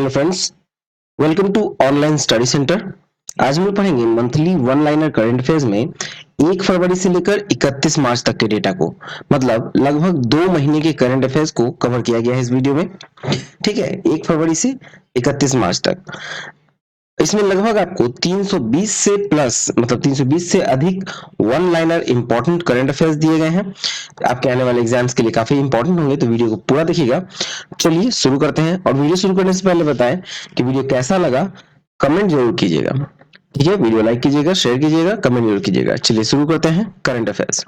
Hello friends, welcome to online study centre. आज हम लोग पढ़ेंगे monthly one liner current affairs में 1 फरवरी से लेकर 31 मार्च तक के डेटा को, मतलब लगभग 2 महीने के करंट अफेयर्स को कवर किया गया है इस वीडियो में। ठीक है, 1 फरवरी से 31 मार्च तक इसमें लगभग आपको 320 से प्लस, मतलब 320 से अधिक one liner important current affairs दिए गए हैं। आपके आने वाले एग्जाम्स के लिए काफी इंपॉर्टेंट होंगे, तो वीडियो को पूरा देखिएगा। चलिए शुरू करते हैं। और वीडियो शुरू करने से पहले बताएं कि वीडियो कैसा लगा, कमेंट जरूर कीजिएगा। ठीक है, वीडियो लाइक कीजिएगा, शेयर कीजिएगा, कमेंट जरूर कीजिएगा। चलिए शुरू करते हैं करंट अफेयर्स।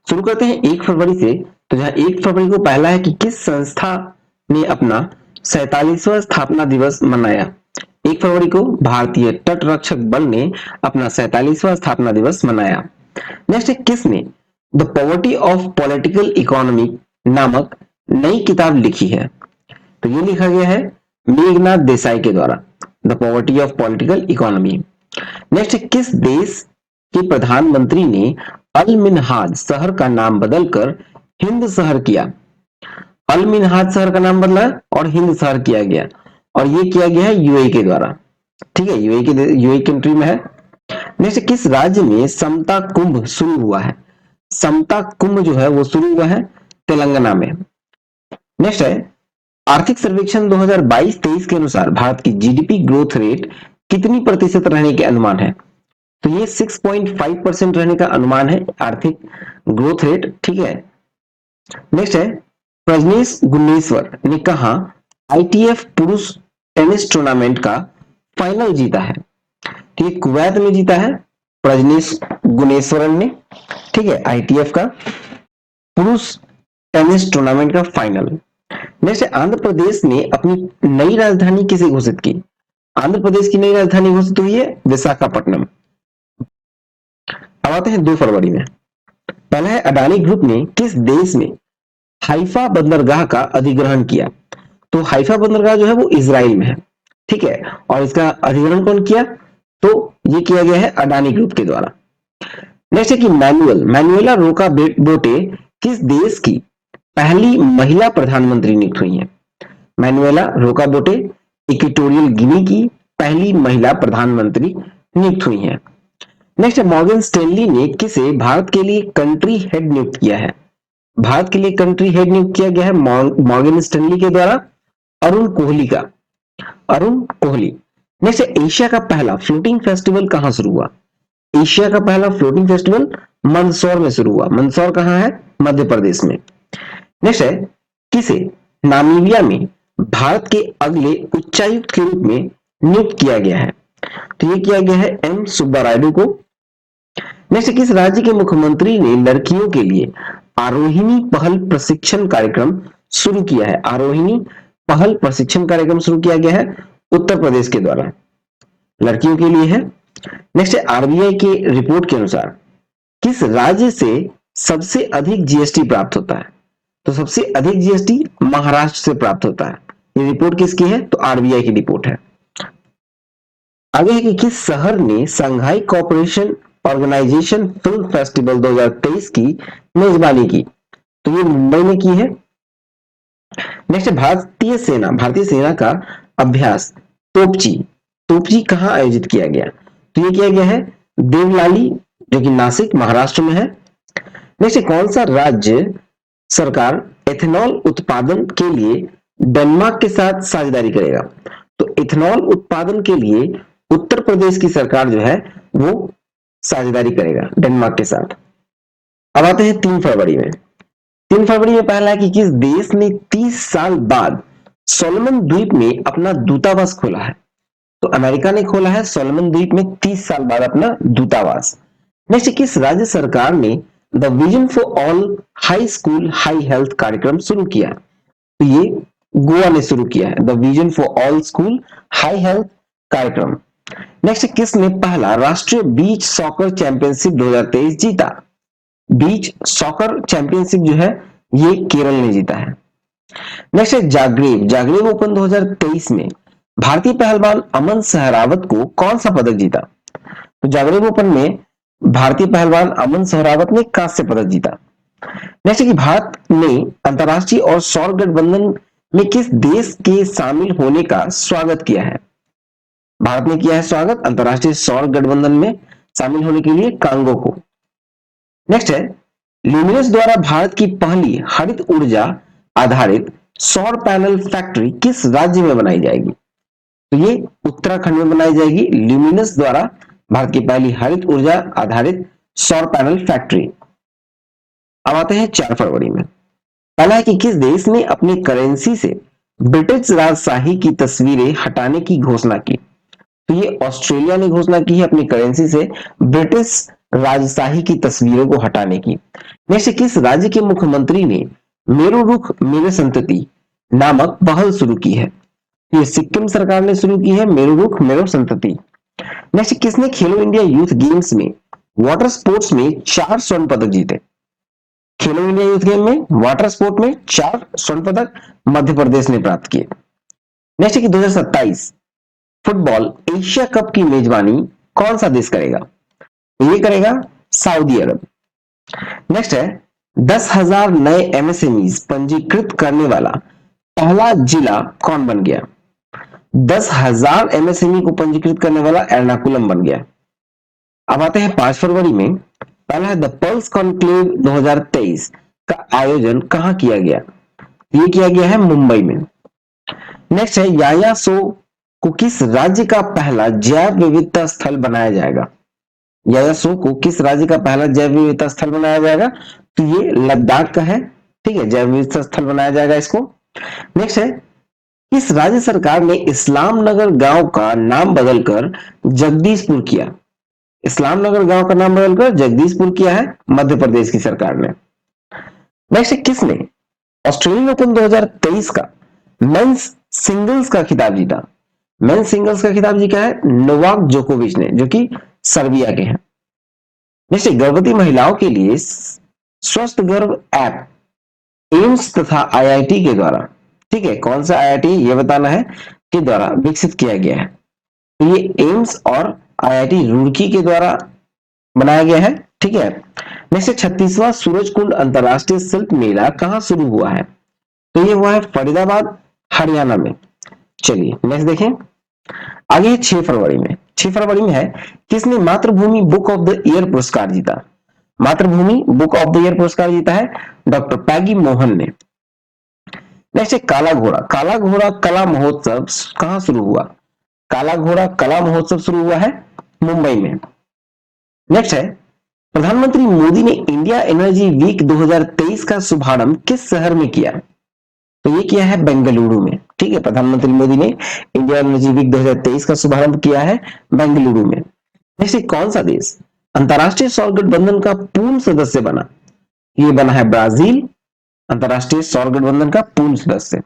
शुरू करते हैं 1 फरवरी से। तो जहां 1 फरवरी को पहला है कि किस संस्था ने अपना 47वां स्थापना दिवस मनाया। 1 फरवरी को भारतीय तट रक्षक बल ने अपना 47वां स्थापना दिवस मनाया। नेक्स्ट है, किसने the poverty of political economy नामक नई किताब लिखी है। तो ये लिखा गया है मेघनाथ देसाई के द्वारा, the poverty of political economy. Next है, किस देश के प्रधानमंत्री ने अल मिन्हाज शहर का नाम बदलकर हिंद शहर किया। अल मिन्हाज शहर का नाम बदला और हिंद शहर किया गया, और ये किया गया है यूएई के द्वारा। ठीक है, यूएई कंट्री में है। नेक्स्ट, किस राज्य में समता कुंभ शुरू हुआ है। समता कुंभ जो है वो शुरू हुआ है तेलंगाना में। नेक्स्ट है, आर्थिक सर्वेक्षण 2022-23 के अनुसार भारत की जीडीपी ग्रोथ रेट कितनी प्रतिशत रहने के अनुमान है। तो ये 6.5% रहने का अनुमान है आर्थिक ग्रोथ रेट। ठीक है। नेक्स्ट है, प्रजनेश गुन्नेश्वर ने कहा आईटीएफ पुरुष टेनिस टूर्नामेंट का फाइनल जीता है। ठीक है, कुवैत में जीता है प्रजनेश गुन्नेश्वरन ने। ठीक है, आईटीएफ का पुरुष टेनिस टूर्नामेंट का फाइनल। नेक्स्ट, आंध्र प्रदेश ने अपनी नई राजधानी किसे घोषित की। आंध्र प्रदेश की नई राजधानी घोषित हुई है विशाखापट्टनम। अब आते हैं 2 फरवरी में। पहला है, अडानी ग्रुप ने किस देश में हाइफा बंदरगाह का अधिग्रहण किया। तो हाइफा बंदरगाह जो है वो इजराइल में है। ठीक है, और इसका अधिग्रहण कौन किया, तो ये किया गया है अडानी ग्रुप के द्वारा। नेक्स्ट है कि मैनुएला रोका बोटे किस देश की पहली महिला प्रधानमंत्री नियुक्त हुई है। मैनुएला रोका बोटे इक्वेटोरियल गिनी की पहली महिला प्रधानमंत्री नियुक्त हुई है। नेक्स्ट, मॉर्गन स्टैनली ने किसे भारत के लिए कंट्री हेड नियुक्त किया है। भारत के लिए कंट्री हेड नियुक्त किया गया है मॉर्गन स्टैनली के द्वारा अरुण कोहली। नेक्स्ट, एशिया का पहला फ्लोटिंग फेस्टिवल कहां शुरू हुआ। एशिया का पहला फ्लोटिंग फेस्टिवल मंदसौर में शुरू हुआ। मंदसौर कहां है, मध्य प्रदेश में। नेक्स्ट है, किसे नामीबिया में भारत के अगले उच्चायुक्त के रूप में नियुक्त किया गया है। तो ये किया गया है एम सुब्बारायडू को। नेक्स्ट, किस राज्य के मुख्यमंत्री ने लड़कियों के लिए आरोहिणी पहल प्रशिक्षण कार्यक्रम शुरू किया है। आरोहिणी पहल प्रशिक्षण कार्यक्रम शुरू किया गया है उत्तर प्रदेश के द्वारा, लड़कियों के लिए है। नेक्स्ट है, आरबीआई के रिपोर्ट के अनुसार किस राज्य से सबसे अधिक जीएसटी प्राप्त होता है। तो सबसे अधिक जीएसटी महाराष्ट्र से प्राप्त होता है। ये रिपोर्ट किसकी है, तो आरबीआई की रिपोर्ट है। आगे है कि किस शहर ने संघाई कोऑपरेशन ऑर्गेनाइजेशन फिल्म फेस्टिवल 2023 की मेजबानी की। तो ये मुंबई में की है। नेक्स्ट, भारतीय सेना का अभ्यास तोपची कहां आयोजित किया गया। तो ये किया गया है देवलाली, जो कि नासिक महाराष्ट्र में है। नेक्स्ट, कौन सा राज्य सरकार एथेनॉल उत्पादन के लिए डेनमार्क के साथ साझेदारी करेगा। तो एथेनॉल उत्पादन के लिए उत्तर प्रदेश की सरकार जो है वो साझेदारी करेगा डेनमार्क के साथ। अब आते हैं 3 फरवरी में। 3 फरवरी में पहला है कि किस देश ने 30 साल बाद सोलोमन द्वीप में अपना दूतावास खोला है। तो अमेरिका ने खोला है सोलोमन द्वीप में 30 साल बाद अपना दूतावास। नेक्स्ट, किस राज्य सरकार ने the vision for all high school high health कार्यक्रम शुरू किया। तो ये गोवा ने शुरू किया है the vision for all school high health कार्यक्रम। नेक्स्ट, किसने पहला राष्ट्रीय बीच सॉकर चैंपियनशिप 2023 जीता। बीच सॉकर चैंपियनशिप जो है ये केरल ने जीता है। नेक्स्ट है, जागरेब ओपन 2023 में भारतीय पहलवान अमन सहरावत को कौन सा पदक जीता। तो जागरेब ओपन में भारतीय पहलवान अमन सहरावत ने कांस्य पदक जीता। नेक्स्ट है कि भारत ने अंतरराष्ट्रीय और सौर गठबंधन में किस देश के शामिल होने का स्वागत किया है? भारत ने किया है स्वागत अंतरराष्ट्रीय सौर गठबंधन में शामिल होने के लिए कांगो को। नेक्स्ट है, ल्यूमिनस द्वारा भारत की पहली हरित ऊर्जा आधारित सौर पैनल फैक्ट्री किस राज्य में बनाई जाएगी? तो ये उत्तराखंड में बनाई जाएगी, ल्यूमिनस द्वारा भारत की पहली हरित ऊर्जा आधारित सौर पैनल फैक्ट्री। अब आते हैं 4 फरवरी में। पहला है कि किस देश ने अपनी करेंसी से ब्रिटिश राजशाही की तस्वीरें हटाने की घोषणा की? तो ये ऑस्ट्रेलिया ने घोषणा की है अपनी करेंसी से ब्रिटिश राजशाही की तस्वीरों को हटाने की। नेक्स्ट, किस राज्य के मुख्यमंत्री ने मेरो रुख मेरे संतति नामक पहल शुरू की है? ये सिक्किम सरकार ने शुरू की है मेरो रुख मेरो संतति। नेक्स्ट, किसने खेलो इंडिया यूथ गेम्स में वाटर स्पोर्ट्स में 4 स्वर्ण पदक जीते? खेलो इंडिया यूथ गेम में वाटर स्पोर्ट में 4 स्वर्ण पदक मध्य प्रदेश ने प्राप्त किए। नेक्स्ट, 2027 फुटबॉल एशिया कप की मेजबानी कौन सा देश करेगा? ये करेगा सऊदी अरब। नेक्स्ट है, 10,000 नए एमएसएमईज पंजीकृत करने वाला पहला जिला कौन बन गया? 10,000 एमएसएमई को पंजीकृत करने वाला एर्नाकुलम बन गया। अब आते हैं 5 फरवरी में। पहला है द पल्स कॉन्क्लेव 2023 का आयोजन कहां किया गया? ये किया गया है मुंबई में। नेक्स्ट है, याया सो को किस राज्य का पहला जैव विविधता स्थल बनाया जाएगा? याया सो को किस राज्य का पहला जैव विविधता स्थल बनाया जाएगा? तो ये लद्दाख का है, ठीक है, जैव विविधता स्थल बनाया जाएगा इसको। नेक्स्ट है, किस राज्य सरकार ने इस्लाम नगर गांव का नाम बदलकर जगदीशपुर किया? इस्लाम नगर गांव का नाम बदलकर जगदीशपुर किया है मध्य प्रदेश की सरकार ने। नेक्स्ट, किसने ऑस्ट्रेलियन ओपन 2023 का मेंस सिंगल्स का खिताब जीता? मेंस सिंगल्स का खिताब जीता है नोवाक जोकोविच ने, जो कि सर्बिया के हैं। नेक्स्ट, गर्भवती महिलाओं के लिए स्वस्थ गर्भ ऐप एम्स तथा आईआईटी के द्वारा, ठीक है, कौन सा आईआईटी ये बताना है, के द्वारा विकसित किया गया है। तो ये एम्स और आईआईटी रुड़की के द्वारा बनाया गया है, ठीक है। नेक्स्ट, 36वां सूरजकुंड अंतरराष्ट्रीय शिल्प मेला कहां शुरू हुआ है? तो ये हुआ है फरीदाबाद हरियाणा में। चलिए नेक्स्ट देखें, आगे 6 फरवरी में। 6 फरवरी में है, किसने मातृभूमि बुक ऑफ द ईयर पुरस्कार जीता? मातृभूमि बुक ऑफ द ईयर पुरस्कार जीता है डॉक्टर पैगी मोहन ने। नेक्स्ट है काला घोड़ा। काला घोड़ा कला महोत्सव कहां शुरू हुआ? काला घोड़ा कला महोत्सव शुरू हुआ है मुंबई में। नेक्स्ट है, प्रधानमंत्री मोदी ने इंडिया एनर्जी वीक 2023 का शुभारंभ किस शहर में किया? तो ये किया है बेंगलुरु में, ठीक है। प्रधानमंत्री मोदी ने इंडिया एनर्जी वीक 2023 का शुभारंभ किया है बेंगलुरु में। नेक्स्ट, कौन सा देश अंतरराष्ट्रीय सौर गठबंधन का पूर्ण सदस्य बना? ये बना है ब्राजील, अंतरराष्ट्रीय सौर गठबंधन का पूर्ण सदस्य।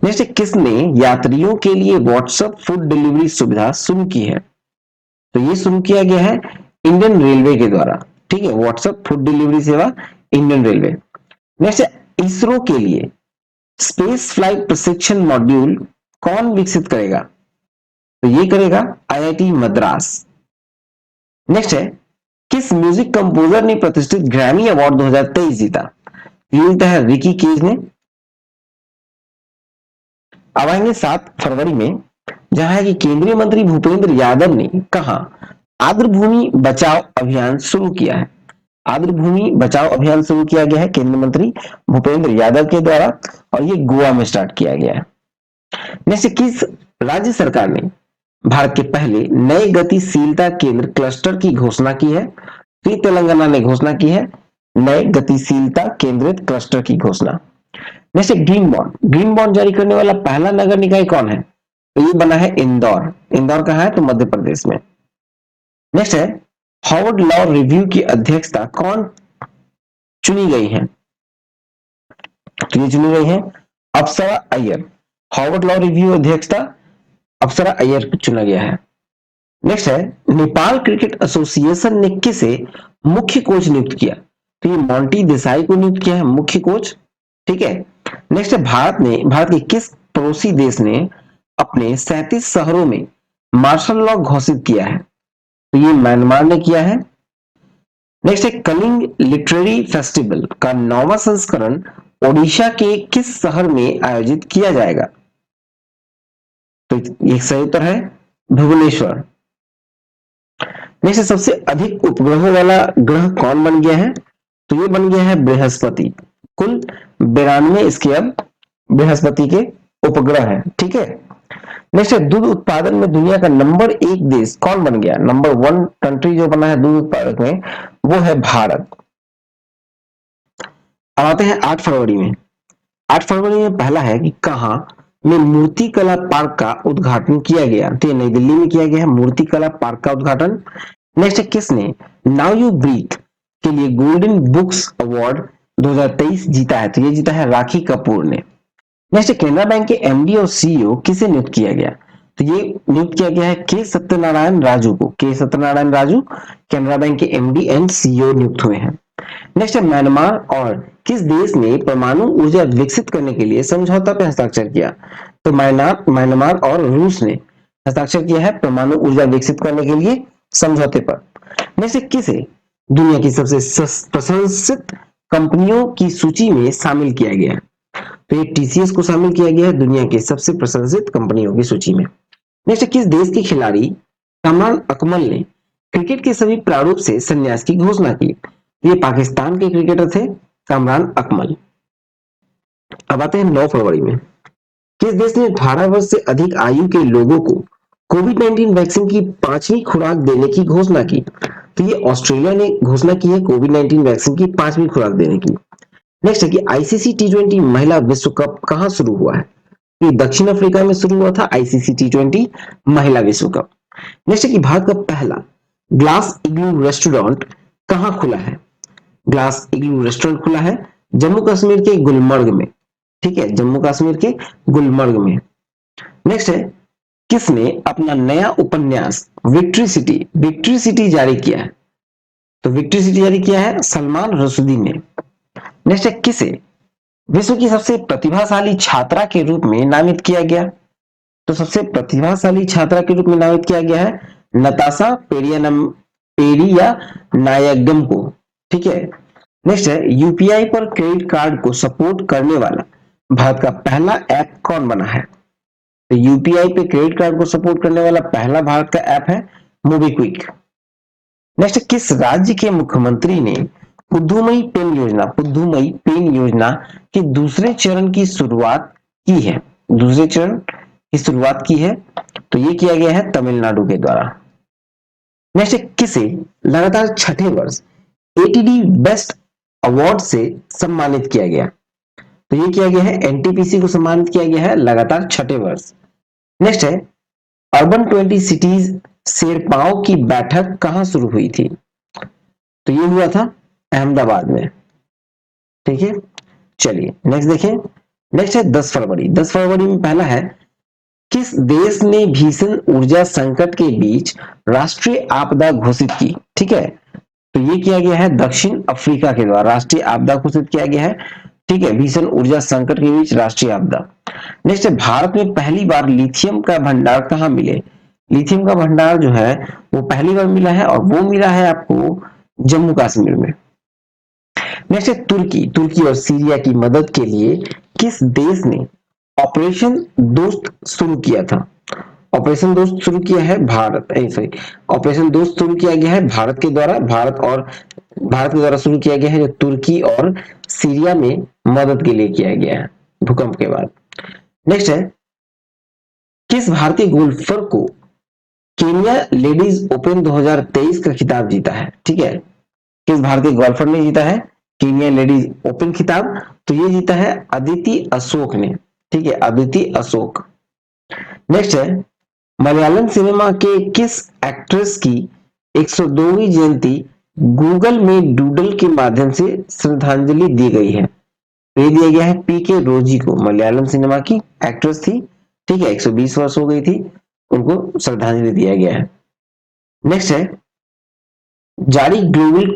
नेक्स्ट, किसने यात्रियों के लिए व्हाट्सएप फूड डिलीवरी सुविधा शुरू की है? तो ये शुरू किया गया है इंडियन रेलवे के द्वारा, ठीक है, व्हाट्सएप फूड डिलीवरी सेवा इंडियन रेलवे। नेक्स्ट, इसरो के लिए स्पेस फ्लाइट प्रशिक्षण मॉड्यूल कौन विकसित करेगा? तो ये करेगा आईआईटी मद्रास। नेक्स्ट है, किस म्यूजिक कंपोजर ने प्रतिष्ठित ग्रैमी अवार्ड 2023 जीता? जीता है रिकी केज ने। अब आएंगे 7 फरवरी में, जहां है कि केंद्रीय मंत्री भूपेंद्र यादव ने कहा आर्द्रभूमि बचाओ अभियान शुरू किया है। आर्द्रभूमि बचाओ अभियान शुरू किया गया है केंद्रीय मंत्री भूपेंद्र यादव के द्वारा, और ये गोवा में स्टार्ट किया गया है। नेक्स्ट, किस राज्य सरकार ने भारत के पहले नए गतिशीलता केंद्र क्लस्टर की घोषणा की है? तो तेलंगाना ने घोषणा की है नए गतिशीलता केंद्रित क्लस्टर की घोषणा। Next, green bond. Green bond जारी करने वाला पहला नगर निकाय कौन है? तो ये बना है इंदौर। इंदौर कहाँ है? तो मध्य प्रदेश में। नेक्स्ट है, हार्वर्ड लॉ रिव्यू की अध्यक्षता कौन चुनी गई है? तो ये चुनी गई है अप्सरा अय्यर। हार्वर्ड लॉ रिव्यू अध्यक्षता अप्सरा अय्यर को चुना गया है। नेक्स्ट है, नेपाल क्रिकेट एसोसिएशन ने किसे मुख्य कोच नियुक्त किया? तो ये मोंटी देसाई को नियुक्त किया है मुख्य कोच, ठीक है। नेक्स्ट है, भारत के किस पड़ोसी देश ने अपने 37 शहरों में मार्शल लॉ घोषित किया है? तो ये म्यांमार ने किया है। नेक्स्ट है, कलिंग लिटरेरी फेस्टिवल का 9वां संस्करण ओडिशा के किस शहर में आयोजित किया जाएगा? तो एक सही उत्तर है भुवनेश्वर। नेक्स्ट, सबसे अधिक उपग्रहों वाला ग्रह कौन बन गया है? तो ये बन गया है बृहस्पति। कुल 92 इसके अब बृहस्पति के उपग्रह है। ठीक है। नेक्स्ट है, दूध उत्पादन में दुनिया का नंबर 1 देश कौन बन गया? नंबर 1 कंट्री जो बना है दूध उत्पादक में, वो है भारत। अब आते हैं 8 फरवरी में। 8 फरवरी में पहला है कि कहां में मूर्ति कला पार्क का उद्घाटन किया गया? तो ये नई दिल्ली में किया गया है मूर्ति कला पार्क का उद्घाटन। नेक्स्ट है, किसने नाउ यू ब्रीथ के लिए गोल्डन बुक्स अवार्ड 2023 जीता है? तो ये जीता है राखी कपूर ने। नेक्स्ट, केनरा बैंक के एमडी और सीईओ किसे नियुक्त किया गया? तो ये नियुक्त किया गया है के सत्यनारायण राजू को। के सत्यनारायण राजू केनरा बैंक के एमडी एंड सीईओ नियुक्त हुए हैं। नेक्स्ट है, म्यांमार और किस देश ने परमाणु ऊर्जा विकसित करने के लिए समझौता पर हस्ताक्षर किया? तो म्यांमार और रूस ने हस्ताक्षर किया है परमाणु ऊर्जा विकसित करने के लिए समझौते पर। नेक्स्ट, किसे दुनिया की सबसे प्रशंसित कंपनियों की सूची में शामिल किया गया? तो ये टीसीएस को शामिल किया गया है दुनिया के सबसे प्रशंसित कंपनियों की सूची में। नेक्स्ट, किस देश के खिलाड़ी कामरान अकमल ने क्रिकेट के सभी प्रारूप से संन्यास की घोषणा की? ये पाकिस्तान के क्रिकेटर थे कामरान अकमल। अब आते हैं 9 फरवरी में। किस देश ने 18 वर्ष से अधिक आयु के लोगों को कोविड-19 वैक्सीन की 5वीं खुराक देने की घोषणा की? तो ये ऑस्ट्रेलिया ने घोषणा की है कोविड-19 वैक्सीन की 5वीं खुराक देने की। नेक्स्ट है कि आईसीसी टी20 महिला विश्व कप कहां शुरू हुआ है? ये दक्षिण अफ्रीका में शुरू हुआ था आईसीसी टी20 महिला विश्व कप। नेक्स्ट है कि भारत का पहला ग्लास इग्लू रेस्टोरेंट कहां खुला है? ग्लास इग्लू रेस्टोरेंट खुला है जम्मू कश्मीर के गुलमर्ग में। ठीक है, जम्मू कश्मीर के गुलमर्ग में। नेक्स्ट है, किसने अपना नया उपन्यास विक्ट्री सिटी जारी किया है? तो विक्ट्री सिटी जारी किया है सलमान रशदी ने। नेक्स्ट है, किसे विश्व की सबसे प्रतिभाशाली छात्रा के रूप में नामित किया गया? तो सबसे प्रतिभाशाली छात्रा के रूप में नामित किया गया है नताशा पेरिया नायगम को। ठीक है। नेक्स्ट है, यूपीआई पर क्रेडिट कार्ड को सपोर्ट करने वाला भारत का पहला ऐप कौन बना है? तो यूपीआई पे क्रेडिट कार्ड को सपोर्ट करने वाला पहला भारत का ऐप है मोबीक्विक। नेक्स्ट, किस राज्य के मुख्यमंत्री ने पुद्दुमई पेन योजना के दूसरे चरण की शुरुआत की है? दूसरे चरण की शुरुआत की है तो ये किया गया है तमिलनाडु के द्वारा। नेक्स्ट, किसे लगातार छठे वर्ष एटीडी बेस्ट अवार्ड से सम्मानित किया गया? तो ये किया गया है एनटीपीसी को सम्मानित किया गया है लगातार छठे वर्ष। नेक्स्ट है, अर्बन 20 सिटीज शेरपाओं की बैठक कहां शुरू हुई थी? तो ये हुआ था अहमदाबाद में। ठीक है, चलिए नेक्स्ट देखें। नेक्स्ट है 10 फरवरी। 10 फरवरी में पहला है, किस देश ने भीषण ऊर्जा संकट के बीच राष्ट्रीय आपदा घोषित की? ठीक है, तो ये किया गया है दक्षिण अफ्रीका के द्वारा राष्ट्रीय आपदा घोषित किया गया है। ठीक है, भीषण ऊर्जा संकट के बीच राष्ट्रीय आपदा। नेक्स्ट है, भारत में पहली बार लिथियम का भंडार कहां मिले? लिथियम का भंडार जो है वो पहली बार मिला है और वो मिला है आपको जम्मू कश्मीर में। नेक्स्ट है, तुर्की और सीरिया की मदद के लिए किस देश ने ऑपरेशन दोस्त शुरू किया था? ऑपरेशन दोस्त शुरू किया है ऑपरेशन दोस्त शुरू किया गया है भारत के द्वारा शुरू किया गया है जो तुर्की और सीरिया में मदद के लिए किया गया है भूकंप के बाद। नेक्स्ट है, किस भारतीय गोल्फर को केन्या लेडीज ओपन 2023 का खिताब जीता है? ठीक है, किस भारतीय गोल्फर ने जीता है केन्या लेडीज ओपन खिताब? तो ये जीता है अदिति अशोक ने। ठीक है, अदिति अशोक। नेक्स्ट है, मलयालम सिनेमा के किस एक्ट्रेस की 102वीं जयंती गूगल में डूडल के माध्यम से श्रद्धांजलि दी गई है? ये दिया गया है पीके रोजी को। मलयालम सिनेमा की एक्ट्रेस थी। ठीक है, 120 वर्ष हो गई थी, उनको श्रद्धांजलि दिया गया है। नेक्स्ट है, जारी जो ग्लोबल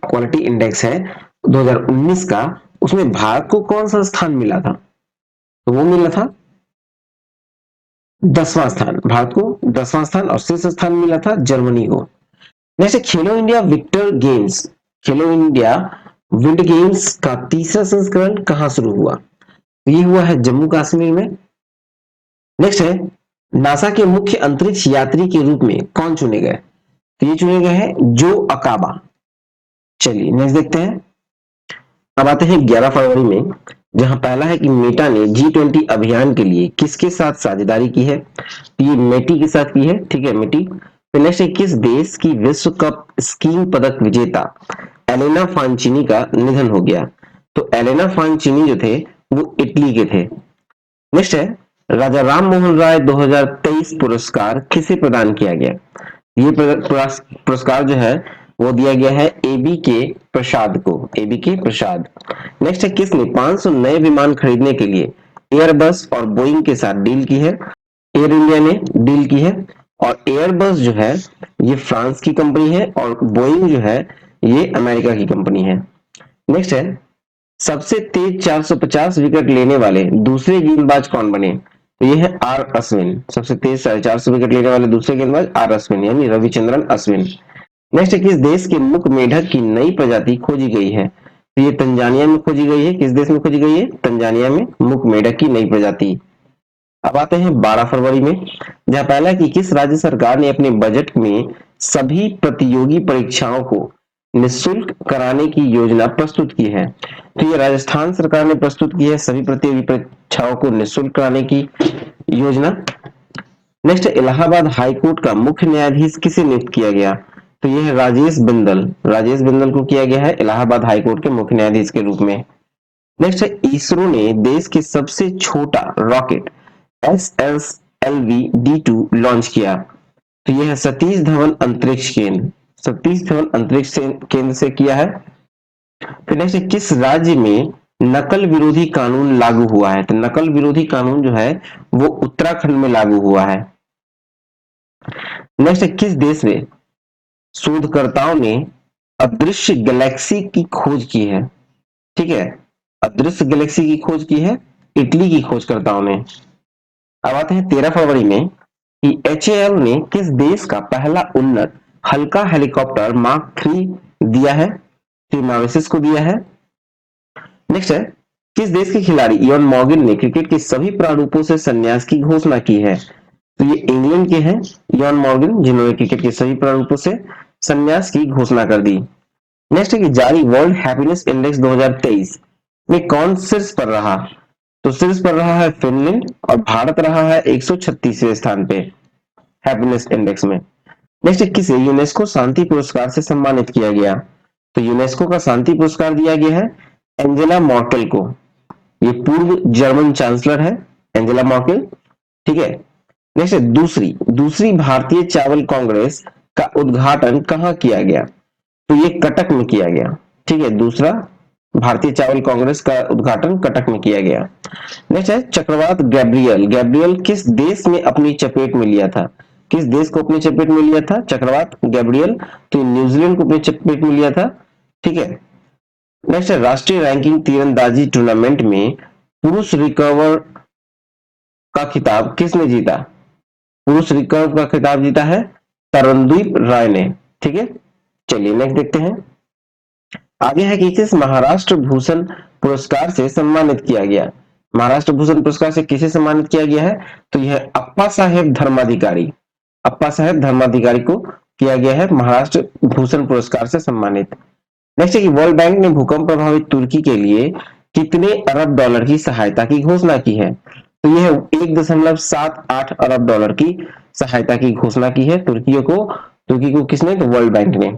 क्वालिटी इंडेक्स है 2019 का, उसमें भारत को कौन सा स्थान मिला था? तो वो मिला था 10वां स्थान। भारत को 10वां स्थान और शीर्ष स्थान मिला था जर्मनी को। नेक्स्ट, खेलो इंडिया विंटर गेम्स का तीसरा संस्करण कहां शुरू हुआ? ये हुआ है जम्मू कश्मीर में। नेक्स्ट है, नासा के मुख्य अंतरिक्ष यात्री के रूप में कौन चुने गए? तो ये चुने गए हैं जो अकाबा। चलिए नेक्स्ट देखते हैं। अब आते हैं 11 फरवरी में, जहां पहला है कि मेटा ने G20 अभियान के लिए किसके साथ साझेदारी की है? तो ये मेटी के साथ की है, ठीक है, मेटी। तो नेक्स्ट है, किस देश की विश्व कप स्कीइंग पदक विजेता एलेना फांचिनी का निधन हो गया? तो एलेना फांचिनी जो थे वो इटली के थे। नेक्स्ट है, राजा राम मोहन राय 2023 पुरस्कार किसे प्रदान किया गया? ये पुरस्कार जो है वो दिया गया है एबी के प्रसाद को, एबी के प्रसाद। नेक्स्ट है, किसने 500 नए विमान खरीदने के लिए एयरबस और बोइंग के साथ डील की है? एयर इंडिया ने डील की है। और एयरबस जो है ये फ्रांस की कंपनी है और बोइंग जो है ये अमेरिका की कंपनी है। नेक्स्ट है, सबसे तेज 450 विकेट लेने वाले दूसरे गेंदबाज कौन बने? तो ये है आर अश्विन। सबसे तेज 450 विकेट लेने वाले दूसरे गेंदबाज आर अश्विन, यानी रविचंद्रन अश्विन। नेक्स्ट है, किस देश के मुख मेढक की नई प्रजाति खोजी गई है? तो ये तंजानिया में खोजी गई है। किस देश में खोजी गई है? तंजानिया में मुख मेढक की नई प्रजाति। अब आते हैं 12 फरवरी में, जहां पहला कि किस राज्य सरकार ने अपने बजट में सभी प्रतियोगी परीक्षाओं को निःशुल्क कराने की योजना प्रस्तुत की है? तो ये राजस्थान सरकार ने प्रस्तुत की है सभी प्रतियोगी परीक्षाओं को निःशुल्क कराने की योजना। नेक्स्ट, इलाहाबाद हाईकोर्ट का मुख्य न्यायाधीश किसे नियुक्त किया गया? तो यह है राजेश बिंदल। राजेश बिंदल को किया गया है इलाहाबाद हाईकोर्ट के मुख्य न्यायाधीश के रूप में। नेक्स्ट है, इसरो ने देश के सबसे छोटा रॉकेट SLV-D2 लॉन्च किया। तो यह है सतीश धवन अंतरिक्ष केंद्र, सतीश धवन अंतरिक्ष केंद्र से किया है। फिर नेक्स्ट, किस राज्य में नकल विरोधी कानून लागू हुआ है? तो नकल विरोधी कानून जो है वो उत्तराखंड में लागू हुआ है। नेक्स्ट, किस देश में शोधकर्ताओं ने अदृश्य गैलेक्सी की खोज की है? ठीक है, अदृश्य गैलेक्सी की खोज की है इटली की खोजकर्ताओं ने। अब आते हैं 13 फरवरी में कि HAL ने किस देश का पहला उन्नत हल्का हेलीकॉप्टर मार्क 3 दिया है? तो मॉरिशस को दिया है। नेक्स्ट है, किस देश के खिलाड़ी इयान मॉर्गन ने क्रिकेट के सभी प्रारूपों से संन्यास की घोषणा की है? तो ये इंग्लैंड के हैं इयान मॉर्गन, जिन्होंने क्रिकेट के सभी प्रारूपों से संन्यास की घोषणा कर दी। नेक्स्ट है कि जारी वर्ल्ड हैप्पीनेस इंडेक्स 2023 में कौन शीर्ष पर रहा? तो शीर्ष पर रहा है फिनलैंड और भारत रहा है 136वें स्थान पे हैप्पीनेस इंडेक्स में। नेक्स्ट, किसे यूनेस्को शांति पुरस्कार से सम्मानित किया गया? तो यूनेस्को का शांति पुरस्कार दिया गया है एंजेला मर्केल को। ये पूर्व जर्मन चांसलर है एंजेला मर्केल, ठीक है। नेक्स्ट, दूसरी भारतीय चावल कांग्रेस का उद्घाटन कहाँ किया गया? तो ये कटक में किया गया, ठीक है। दूसरा भारतीय चावल कांग्रेस का उद्घाटन कटक में किया गया। नेक्स्ट है, चक्रवात गैब्रियल। गैब्रियल किस देश में अपनी चपेट में लिया था? किस देश को अपनी चपेट में लिया था चक्रवात गैब्रियल? तो न्यूजीलैंड को अपनी चपेट में लिया था, ठीक है। नेक्स्ट है, राष्ट्रीय रैंकिंग तीरंदाजी टूर्नामेंट में पुरुष रिकर्व का खिताब किसने जीता? पुरुष रिकर्व का खिताब जीता है तरणदीप राय ने, ठीक है। चलिए नेक्स्ट देखते हैं। आगे है कि किस महाराष्ट्र भूषण पुरस्कार से सम्मानित किया गया? महाराष्ट्र भूषण पुरस्कार से किसे सम्मानित किया गया है? तो यह अप्पा साहेब धर्माधिकारी, अप्पा साहेब धर्माधिकारी को किया गया है महाराष्ट्र भूषण पुरस्कार से सम्मानित। नेक्स्ट है कि वर्ल्ड बैंक ने भूकंप प्रभावित तुर्की के लिए कितने अरब डॉलर की सहायता की घोषणा की है? तो यह 1.78 अरब डॉलर की सहायता की घोषणा की है तुर्की को किसने? तो वर्ल्ड बैंक ने।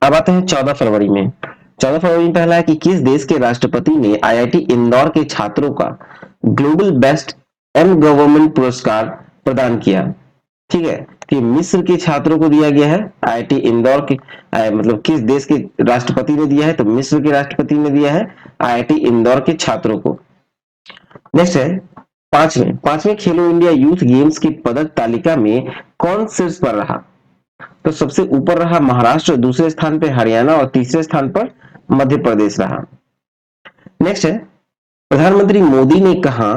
अब आते हैं 14 फरवरी में। 14 फरवरी में पहला है कि किस देश के राष्ट्रपति ने IIT इंदौर के छात्रों का ग्लोबल बेस्ट एंड गवर्नमेंट पुरस्कार प्रदान किया? ठीक है, कि मिस्र के छात्रों को दिया गया है IIT इंदौर के, मतलब किस देश के राष्ट्रपति ने दिया है? तो मिस्र के राष्ट्रपति ने दिया है IIT इंदौर के छात्रों को। नेक्स्ट है, पांचवें खेलो इंडिया यूथ गेम्स की पदक तालिका में कौन शीर्ष पर रहा? तो सबसे ऊपर रहा महाराष्ट्र, दूसरे स्थान पे हरियाणा और तीसरे स्थान पर मध्य प्रदेश रहा। नेक्स्ट है, प्रधानमंत्री मोदी ने कहा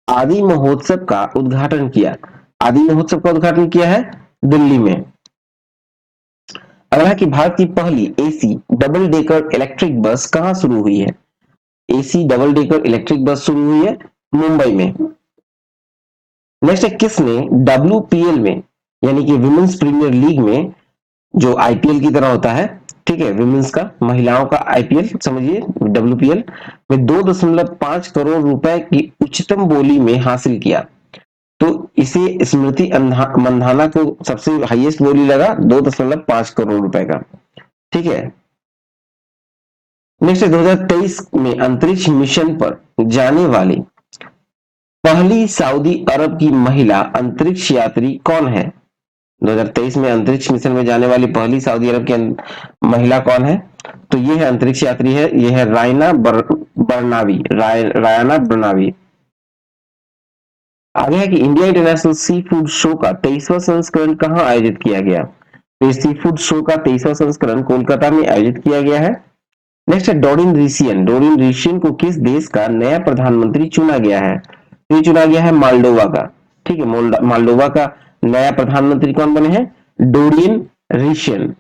आदि महोत्सव का उद्घाटन किया? आदि महोत्सव का उद्घाटन किया है दिल्ली में। अगला है कि भारत की पहली AC double decker electric bus कहां शुरू हुई है? AC double decker electric bus शुरू हुई है मुंबई में। नेक्स्ट है किसने डब्ल्यूपीएल में यानी कि विमेंस प्रीमियर लीग में जो आईपीएल की तरह होता है, ठीक है, विमेंस का, महिलाओं का आईपीएल समझिए, डब्ल्यूपीएल में 2.5 करोड़ रुपए की उच्चतम बोली में हासिल किया। तो इसे स्मृति मंधाना को सबसे हाईएस्ट बोली लगा 2.5 करोड़ रुपए का, ठीक है। नेक्स्ट 2023 में अंतरिक्ष मिशन पर जाने वाली पहली सऊदी अरब की महिला अंतरिक्ष यात्री कौन है? 2023 में अंतरिक्ष मिशन में जाने वाली पहली सऊदी अरब की महिला कौन है? तो ये है अंतरिक्ष यात्री है, ये है रायना बर्नावी। आगे है कि India international sea food show का 23वां संस्करण कहां आयोजित किया गया? तो सी फूड शो का 23वां संस्करण कोलकाता में आयोजित किया गया है। नेक्स्ट है डोरिन रीशियन को किस देश का नया प्रधानमंत्री चुना गया है? ये चुना गया है मालडोवा का, ठीक है। मालडोवा का नया प्रधानमंत्री कौन बने हैं? डोरिन रीशियन।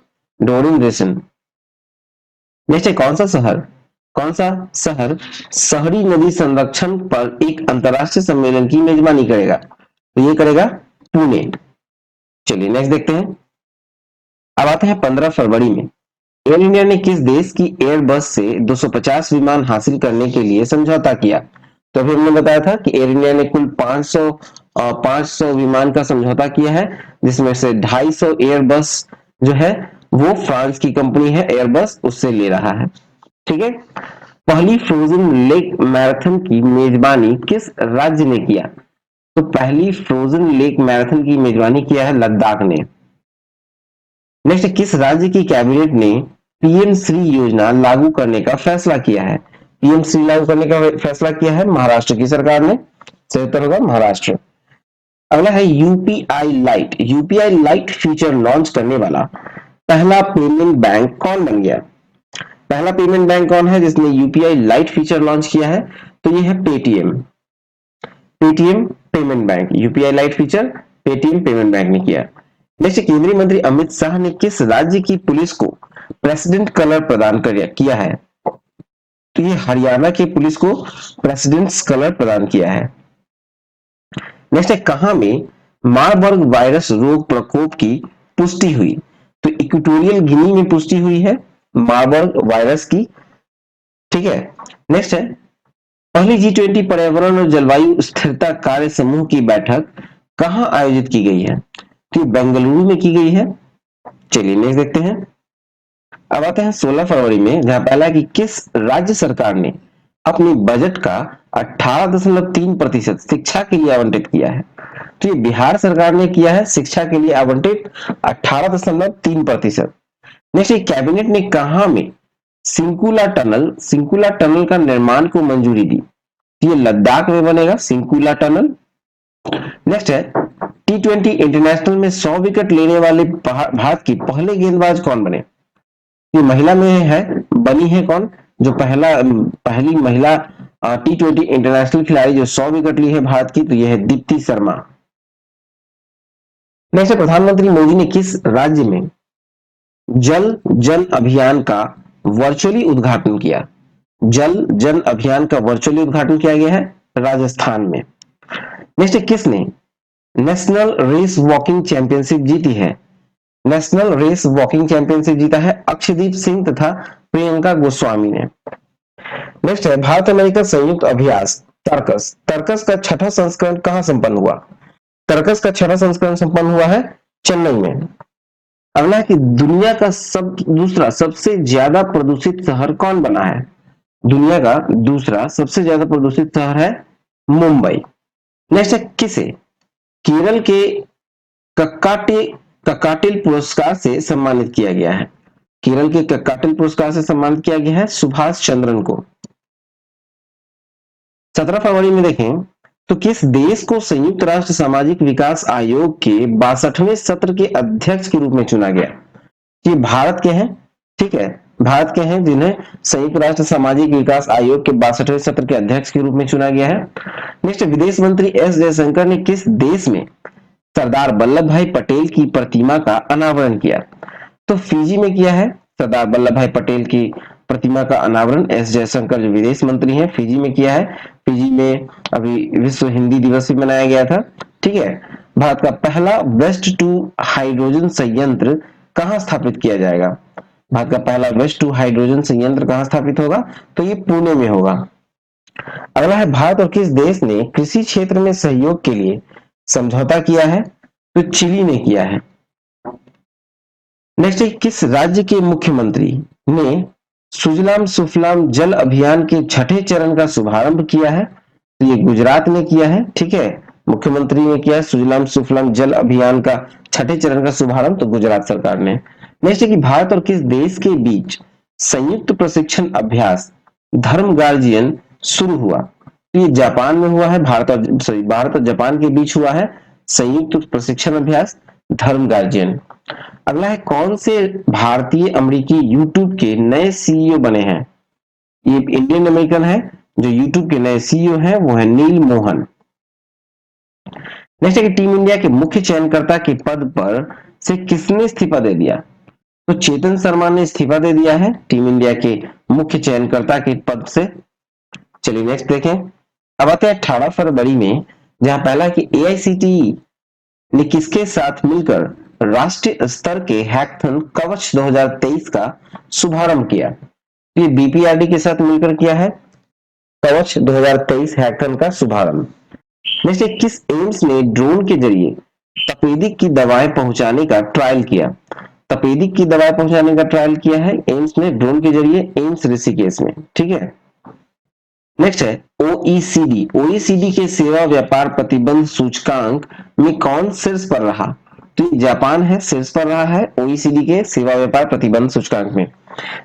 नेक्स्ट है कौन सा शहर शहरी नदी संरक्षण पर एक अंतरराष्ट्रीय सम्मेलन की मेजबानी करेगा? तो ये करेगा पुणे। चलिए नेक्स्ट देखते हैं। अब आते हैं 15 फरवरी में एयर इंडिया ने किस देश की एयरबस से 250 विमान हासिल करने के लिए समझौता किया? तो अभी हमने बताया था कि एयर इंडिया ने कुल 500 विमान का समझौता किया है, जिसमें से 250 एयरबस जो है वो फ्रांस की कंपनी है एयरबस, उससे ले रहा है, ठीक है। पहली फ्रोजन लेक मैराथन की मेजबानी किस राज्य ने किया? तो पहली फ्रोजन लेक मैराथन की मेजबानी किया है लद्दाख ने। नेक्स्ट, किस राज्य की कैबिनेट ने पीएम श्री योजना लागू करने का फैसला किया है? पीएम श्री लागू करने का फैसला किया है महाराष्ट्र की सरकार ने। सही उत्तर होगा महाराष्ट्र। अगला है यूपीआई लाइट फीचर लॉन्च करने वाला पहला पेमेंट बैंक कौन बन गया? पहला पेमेंट बैंक कौन है जिसने यूपीआई लाइट फीचर लॉन्च किया है? तो ये है Paytm payment bank. UPI light feature Paytm payment bank ने किया। नेक्स्ट, केंद्रीय मंत्री अमित शाह ने किस राज्य की पुलिस को प्रेसिडेंट कलर प्रदान किया है? तो ये हरियाणा की पुलिस को प्रेसिडेंट्स कलर प्रदान किया है। नेक्स्ट है कहां में मारबर्ग वायरस रोग प्रकोप की पुष्टि हुई? तो इक्वेटोरियल गिनी में पुष्टि हुई है मारबर्ग वायरस की, ठीक है। नेक्स्ट है पहली G20 पर्यावरण और जलवायु स्थिरता कार्य समूह की बैठक कहां आयोजित की गई है? तो बेंगलुरु में की गई है। चलिए नेक्स्ट देखते हैं। अब आते हैं 16 फरवरी में, जहां पहला कि किस राज्य सरकार ने अपने बजट का 18.3% शिक्षा के लिए आवंटित किया है? तो ये बिहार सरकार ने किया है शिक्षा के लिए आवंटित 18.3%। नेक्स्ट, कैबिनेट ने कहां में सिंकुला टनल का निर्माण को मंजूरी दी? ये लद्दाख में बनेगा सिंकुला टनल। नेक्स्ट है T20 इंटरनेशनल में 100 विकेट लेने वाले भारत की पहले गेंदबाज कौन बने? ये महिला में बनी है कौन जो पहली महिला T20 इंटरनेशनल खिलाड़ी जो 100 विकेट ली है भारत की? तो यह है दीप्ति शर्मा। नेक्स्ट, प्रधानमंत्री मोदी ने किस राज्य में जल जन अभियान का वर्चुअली उद्घाटन किया? जल जन अभियान का वर्चुअली उद्घाटन किया गया है राजस्थान में। नेक्स्ट, किसने नेशनल रेस वॉकिंग चैंपियनशिप जीती है? नेशनल रेस वॉकिंग चैंपियनशिप जीता है अक्षदीप सिंह तथा प्रियंका गोस्वामी ने। नेक्स्ट है भारत अमेरिका संयुक्त अभ्यास तर्कस का छठा संस्करण कहां संपन्न हुआ? तर्कस का छठा संस्करण संपन्न हुआ है चेन्नई में। अगला है कि दुनिया का दूसरा सबसे ज्यादा प्रदूषित शहर कौन बना है? दुनिया का दूसरा सबसे ज्यादा प्रदूषित शहर है मुंबई। नेक्स्ट है किसे केरल के कक्काटिल पुरस्कार से सम्मानित किया गया है? केरल के कक्काटिल पुरस्कार से सम्मानित किया गया है सुभाष चंद्रन को। 17 फरवरी में देखें तो किस देश को संयुक्त राष्ट्र सामाजिक विकास आयोग के 62वें सत्र के अध्यक्ष के रूप में चुना गया? ये भारत के हैं, ठीक है, भारत के हैं जिन्हें संयुक्त राष्ट्र सामाजिक विकास आयोग के 62वें सत्र के अध्यक्ष के रूप में चुना गया है। नेक्स्ट, विदेश मंत्री एस जयशंकर ने किस देश में सरदार वल्लभ भाई पटेल की प्रतिमा का अनावरण किया? तो फिजी में किया है सरदार वल्लभ भाई पटेल की प्रतिमा का अनावरण। एस जयशंकर जो विदेश मंत्री हैं फिजी में किया है। फिजी में अभी विश्व हिंदी दिवस भी मनाया गया था। ठीक है, भारत का पहला वेस्ट टू हाइड्रोजन संयंत्र कहाँ स्थापित किया जाएगा? भारत का पहला वेस्ट टू हाइड्रोजन संयंत्र कहाँ स्थापित होगा? तो ये पुणे में होगा। अगला है, भारत और किस देश ने कृषि क्षेत्र में सहयोग के लिए समझौता किया है? तो चिली ने किया है। नेक्स्ट है, किस राज्य के मुख्यमंत्री ने सुजलाम सुफलाम जल अभियान के छठे चरण का शुभारंभ किया है? तो ये गुजरात ने किया है। ठीक है, मुख्यमंत्री ने किया है सुजलाम सुफलाम जल अभियान का छठे चरण का शुभारंभ, तो गुजरात सरकार ने। नेक्स्ट है कि भारत और किस देश के बीच संयुक्त प्रशिक्षण अभ्यास धर्म गार्जियन शुरू हुआ? तो ये जापान में हुआ है। भारत और जापान के बीच हुआ है संयुक्त प्रशिक्षण अभ्यास धर्म गार्जियन। अगला है, कौन से भारतीय अमेरिकी यूट्यूब के नए सीईओ बने हैं? ये इंडियन अमेरिकन है। जो यूट्यूब के नए सीईओ हैं वो है नील मोहन। नेक्स्ट है कि टीम इंडिया के मुख्य चयनकर्ता के पद पर से किसने इस्तीफा दे दिया? तो चेतन शर्मा ने इस्तीफा दे दिया है टीम इंडिया के मुख्य चयनकर्ता के पद से। चलिए नेक्स्ट देखें। अब आते हैं 18 फरवरी में, जहां पहला कि एआईसीटीई ने किसके साथ मिलकर राष्ट्रीय स्तर के हैकाथन कवच 2023 का शुभारंभ किया? ये बीपीआरडी के साथ मिलकर किया है कवच 2023 हैकाथन का शुभारंभ। नेक्स्ट, किस एम्स ने ड्रोन के जरिए तपेदिक की दवाएं पहुंचाने का ट्रायल किया? तपेदिक की दवाएं पहुंचाने का ट्रायल किया है एम्स ने ड्रोन के जरिए, एम्स ऋषिकेश में। ठीक है, नेक्स्ट है ओईसीडी। ओईसीडी के सेवा व्यापार प्रतिबंध सूचकांक में कौन शीर्ष पर रहा? तो जापान है, शीर्ष पर रहा है ओईसीडी के सेवा व्यापार प्रतिबंध सूचकांक में।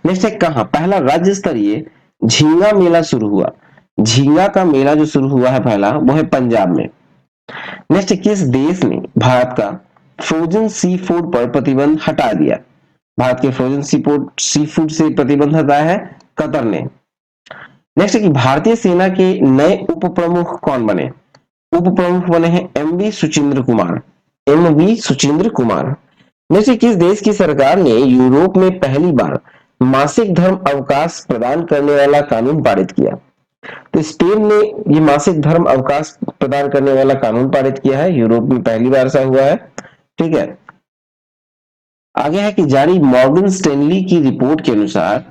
नेक्स्ट है, कहां पहला राज्य स्तरीय झींगा मेला शुरू हुआ? झींगा का मेला जो शुरू हुआ है पहला, वो है पंजाब में। नेक्स्ट, किस देश ने भारत का फ्रोजन सी फूड पर प्रतिबंध हटा दिया? भारत के फ्रोजन सी फूड से प्रतिबंध हटाया है कतर ने। नेक्स्ट है कि भारतीय सेना के नए उप प्रमुख कौन बने? उप प्रमुख बने हैं MV Suchindra Kumar. MV Suchindra Kumar. Next, किस देश की सरकार ने यूरोप में पहली बार मासिक धर्म अवकाश प्रदान करने वाला कानून पारित किया? तो स्पेन ने ये मासिक धर्म अवकाश प्रदान करने वाला कानून पारित किया है, यूरोप में पहली बार ऐसा हुआ है। ठीक है, आगे है कि जारी मॉर्गन स्टैनली की रिपोर्ट के अनुसार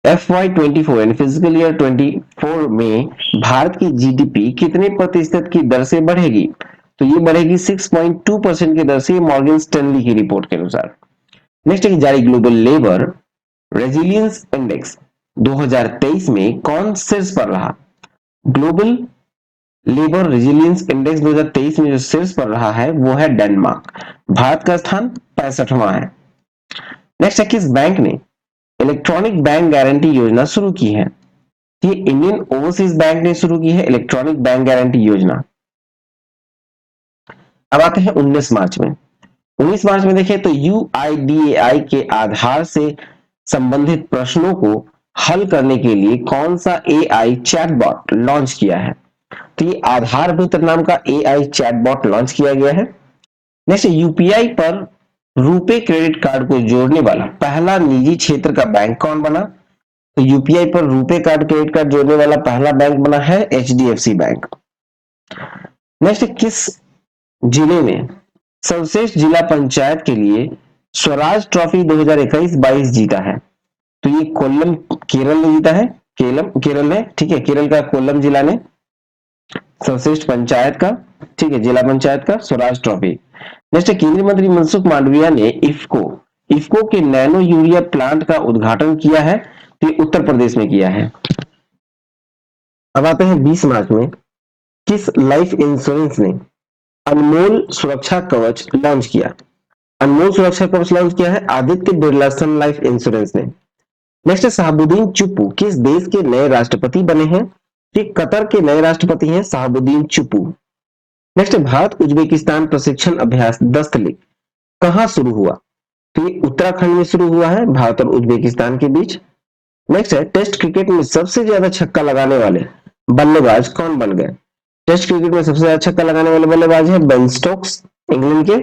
FY24 यानी फिजिकल ईयर 24 में भारत की जीडीपी कितने प्रतिशत की दर से बढ़ेगी? तो ये बढ़ेगी 6.2% की दर से, मॉर्गन स्टैनली की रिपोर्ट के अनुसार। नेक्स्ट है कि जारी ग्लोबल लेबर रेजिलियंस इंडेक्स 2023 में कौन शीर्ष पर रहा? ग्लोबल लेबर रेजिलियंस इंडेक्स 2023 में जो शीर्ष पर रहा है वो है डेनमार्क। भारत का स्थान 65वां है। नेक्स्ट है, किस बैंक ने इलेक्ट्रॉनिक बैंक गारंटी योजना शुरू की है? ये इंडियन ओवरसीज बैंक ने शुरू की है इलेक्ट्रॉनिक बैंक गारंटी योजना। अब आते हैं 19 मार्च में। 19 मार्च में देखें तो UIDAI के आधार से संबंधित प्रश्नों को हल करने के लिए कौन सा AI चैटबॉट लॉन्च किया है? तो ये आधार मित्र नाम का AI चैटबॉट लॉन्च किया गया है। नेक्स्ट, यूपीआई पर रुपे क्रेडिट कार्ड को जोड़ने वाला पहला निजी क्षेत्र का बैंक कौन बना? तो यूपीआई पर रुपे कार्ड क्रेडिट कार्ड जोड़ने वाला पहला बैंक बना है HDFC बैंक। नेक्स्ट, किस जिले में सर्वश्रेष्ठ जिला पंचायत के लिए स्वराज ट्रॉफी 2021-22 जीता है? तो ये कोल्लम केरल ने जीता है। केरल ने, ठीक है, केरल का कोल्लम जिला ने सर्वश्रेष्ठ पंचायत का, ठीक है, जिला पंचायत का स्वराज ट्रॉफी। नेक्स्ट, केंद्रीय मंत्री मनसुख मांडविया ने इफको के नैनो यूरिया प्लांट का उद्घाटन किया है, तो ये उत्तर प्रदेश में किया है। अब आते हैं 20 मार्च में, किस लाइफ इंश्योरेंस ने अनमोल सुरक्षा कवच लॉन्च किया? अनमोल सुरक्षा कवच लॉन्च किया है आदित्य बिरला सन लाइफ इंश्योरेंस ने। नेक्स्ट, शहाबुद्दीन चुप्पू किस देश के नए राष्ट्रपति बने हैं? ये कतर के नए राष्ट्रपति हैं शहाबुद्दीन चुप्पू। नेक्स्ट, भारत उज्बेकिस्तान प्रशिक्षण अभ्यास दस्तलिक कहां शुरू हुआ? तो ये उत्तराखंड में शुरू हुआ है, भारत और उज्बेकिस्तान के बीच। नेक्स्ट है, टेस्ट क्रिकेट में सबसे ज्यादा छक्का लगाने वाले बल्लेबाज कौन बन गए? टेस्ट क्रिकेट में सबसे ज्यादा छक्का लगाने वाले बल्लेबाज हैं बेन स्टोक्स इंग्लैंड के।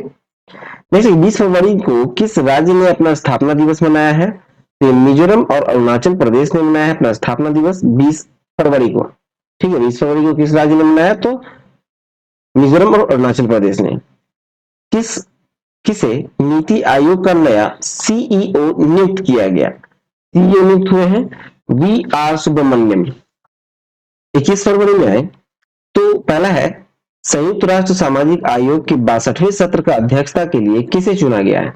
नेक्स्ट 20 फरवरी को किस राज्य ने अपना स्थापना दिवस मनाया है? तो मिजोरम और अरुणाचल प्रदेश ने मनाया है अपना स्थापना दिवस 20 फरवरी को। ठीक है, 20 फरवरी को किस राज्य ने मनाया? तो मिजोरम और अरुणाचल प्रदेश ने। किस किसे नीति आयोग का नया सीईओ नियुक्त किया गया? सीईओ नियुक्त हुए हैं वी आर सुब्रमण्यम। 21 फरवरी में आए तो पहला है संयुक्त राष्ट्र सामाजिक आयोग के 62वें सत्र का अध्यक्षता के लिए किसे चुना गया है?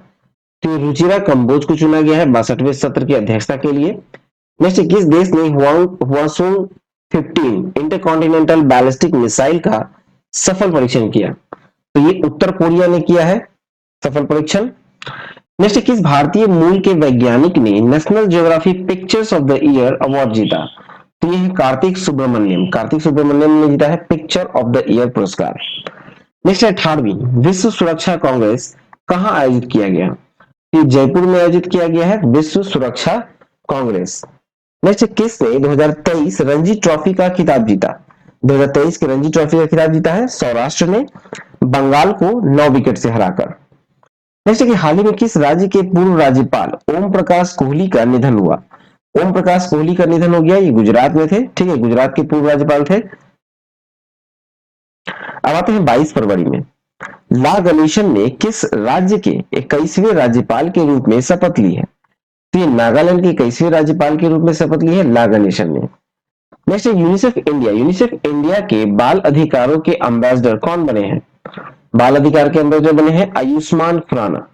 तो रुचिरा कंबोज को चुना गया है 62वें सत्र की अध्यक्षता के लिए। नेक्स्ट, किस देश ने हुआसोंग 15 इंटरकॉन्टिनेंटल बैलिस्टिक मिसाइल का सफल परीक्षण किया? तो ये उत्तर कोरिया ने किया है सफल परीक्षण। नेक्स्ट, किस भारतीय मूल के वैज्ञानिक ने national geography pictures of the year award जीता? तो ये है कार्तिक सुब्रमण्यम। कार्तिक सुब्रमण्यम ने जीता है पिक्चर ऑफ द ईयर पुरस्कार। नेक्स्ट है 18वीं विश्व सुरक्षा कांग्रेस कहां आयोजित किया गया? ये जयपुर में आयोजित किया गया है विश्व सुरक्षा कांग्रेस। नेक्स्ट, किसने 2023 रणजी ट्रॉफी का खिताब जीता? 2023 के रणजी ट्रॉफी का खिताब जीता है सौराष्ट्र ने बंगाल को 9 विकेट से हराकर। नेक्स्ट है कि हाल ही में किस राज्य के पूर्व राज्यपाल ओम प्रकाश कोहली का निधन हुआ? ओम प्रकाश कोहली का निधन हो गया। ये गुजरात में थे। ठीक है, गुजरात के पूर्व राज्यपाल थे। अब आते हैं 22 फरवरी में ला गणेशन ने किस राज्य के 21वें राज्यपाल के रूप में शपथ ली है? तो ये नागालैंड के 21वें राज्यपाल के रूप में शपथ ली है ला गणेशन ने। नेक्स्ट है यूनिसेफ इंडिया। यूनिसेफ इंडिया के बाल अधिकारों के एम्बेसडर कौन बने हैं? बाल अधिकार के एम्बेसडर बने हैं आयुष्मान खुराना।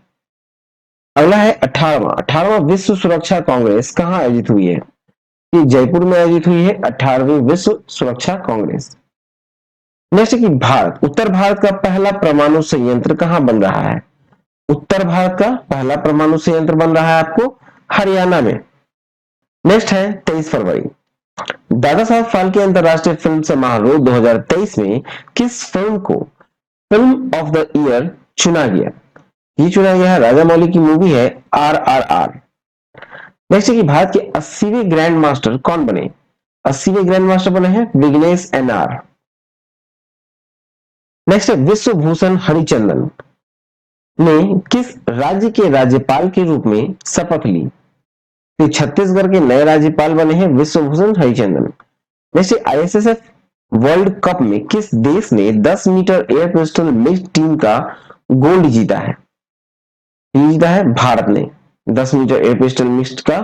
अगला है 18वां विश्व सुरक्षा कांग्रेस कहां आयोजित हुई है? ये जयपुर में आयोजित हुई है 18वीं विश्व सुरक्षा कांग्रेस। नेक्स्ट कि उत्तर भारत का पहला परमाणु संयंत्र कहां बन रहा है? उत्तर भारत का पहला परमाणु संयंत्र बन रहा है आपको हरियाणा में। नेक्स्ट है 23 फरवरी दादा साहब फाल्के अंतरराष्ट्रीय फिल्म समारोह 2023 में किस फिल्म को फिल्म ऑफ द ईयर चुना गया? ये चुना गया है राजा मौली की मूवी है RRR। नेक्स्ट है कि भारत के 80वें ग्रैंड मास्टर कौन बने? 80वें ग्रैंड मास्टर बने हैं विघ्नेश NR। नेक्स्ट है विश्व भूषण हरिचंदन ने किस राज्य के राज्यपाल के रूप में शपथ ली? तो छत्तीसगढ़ के नए राज्यपाल बने हैं Vishwabhushan Harichandan. Next ISSF world cup में किस देश ने 10 metre air pistol mixed team का गोल्ड जीता है? जीता है भारत ने। 10 मीटर एयर पिस्टल मिक्स्ड का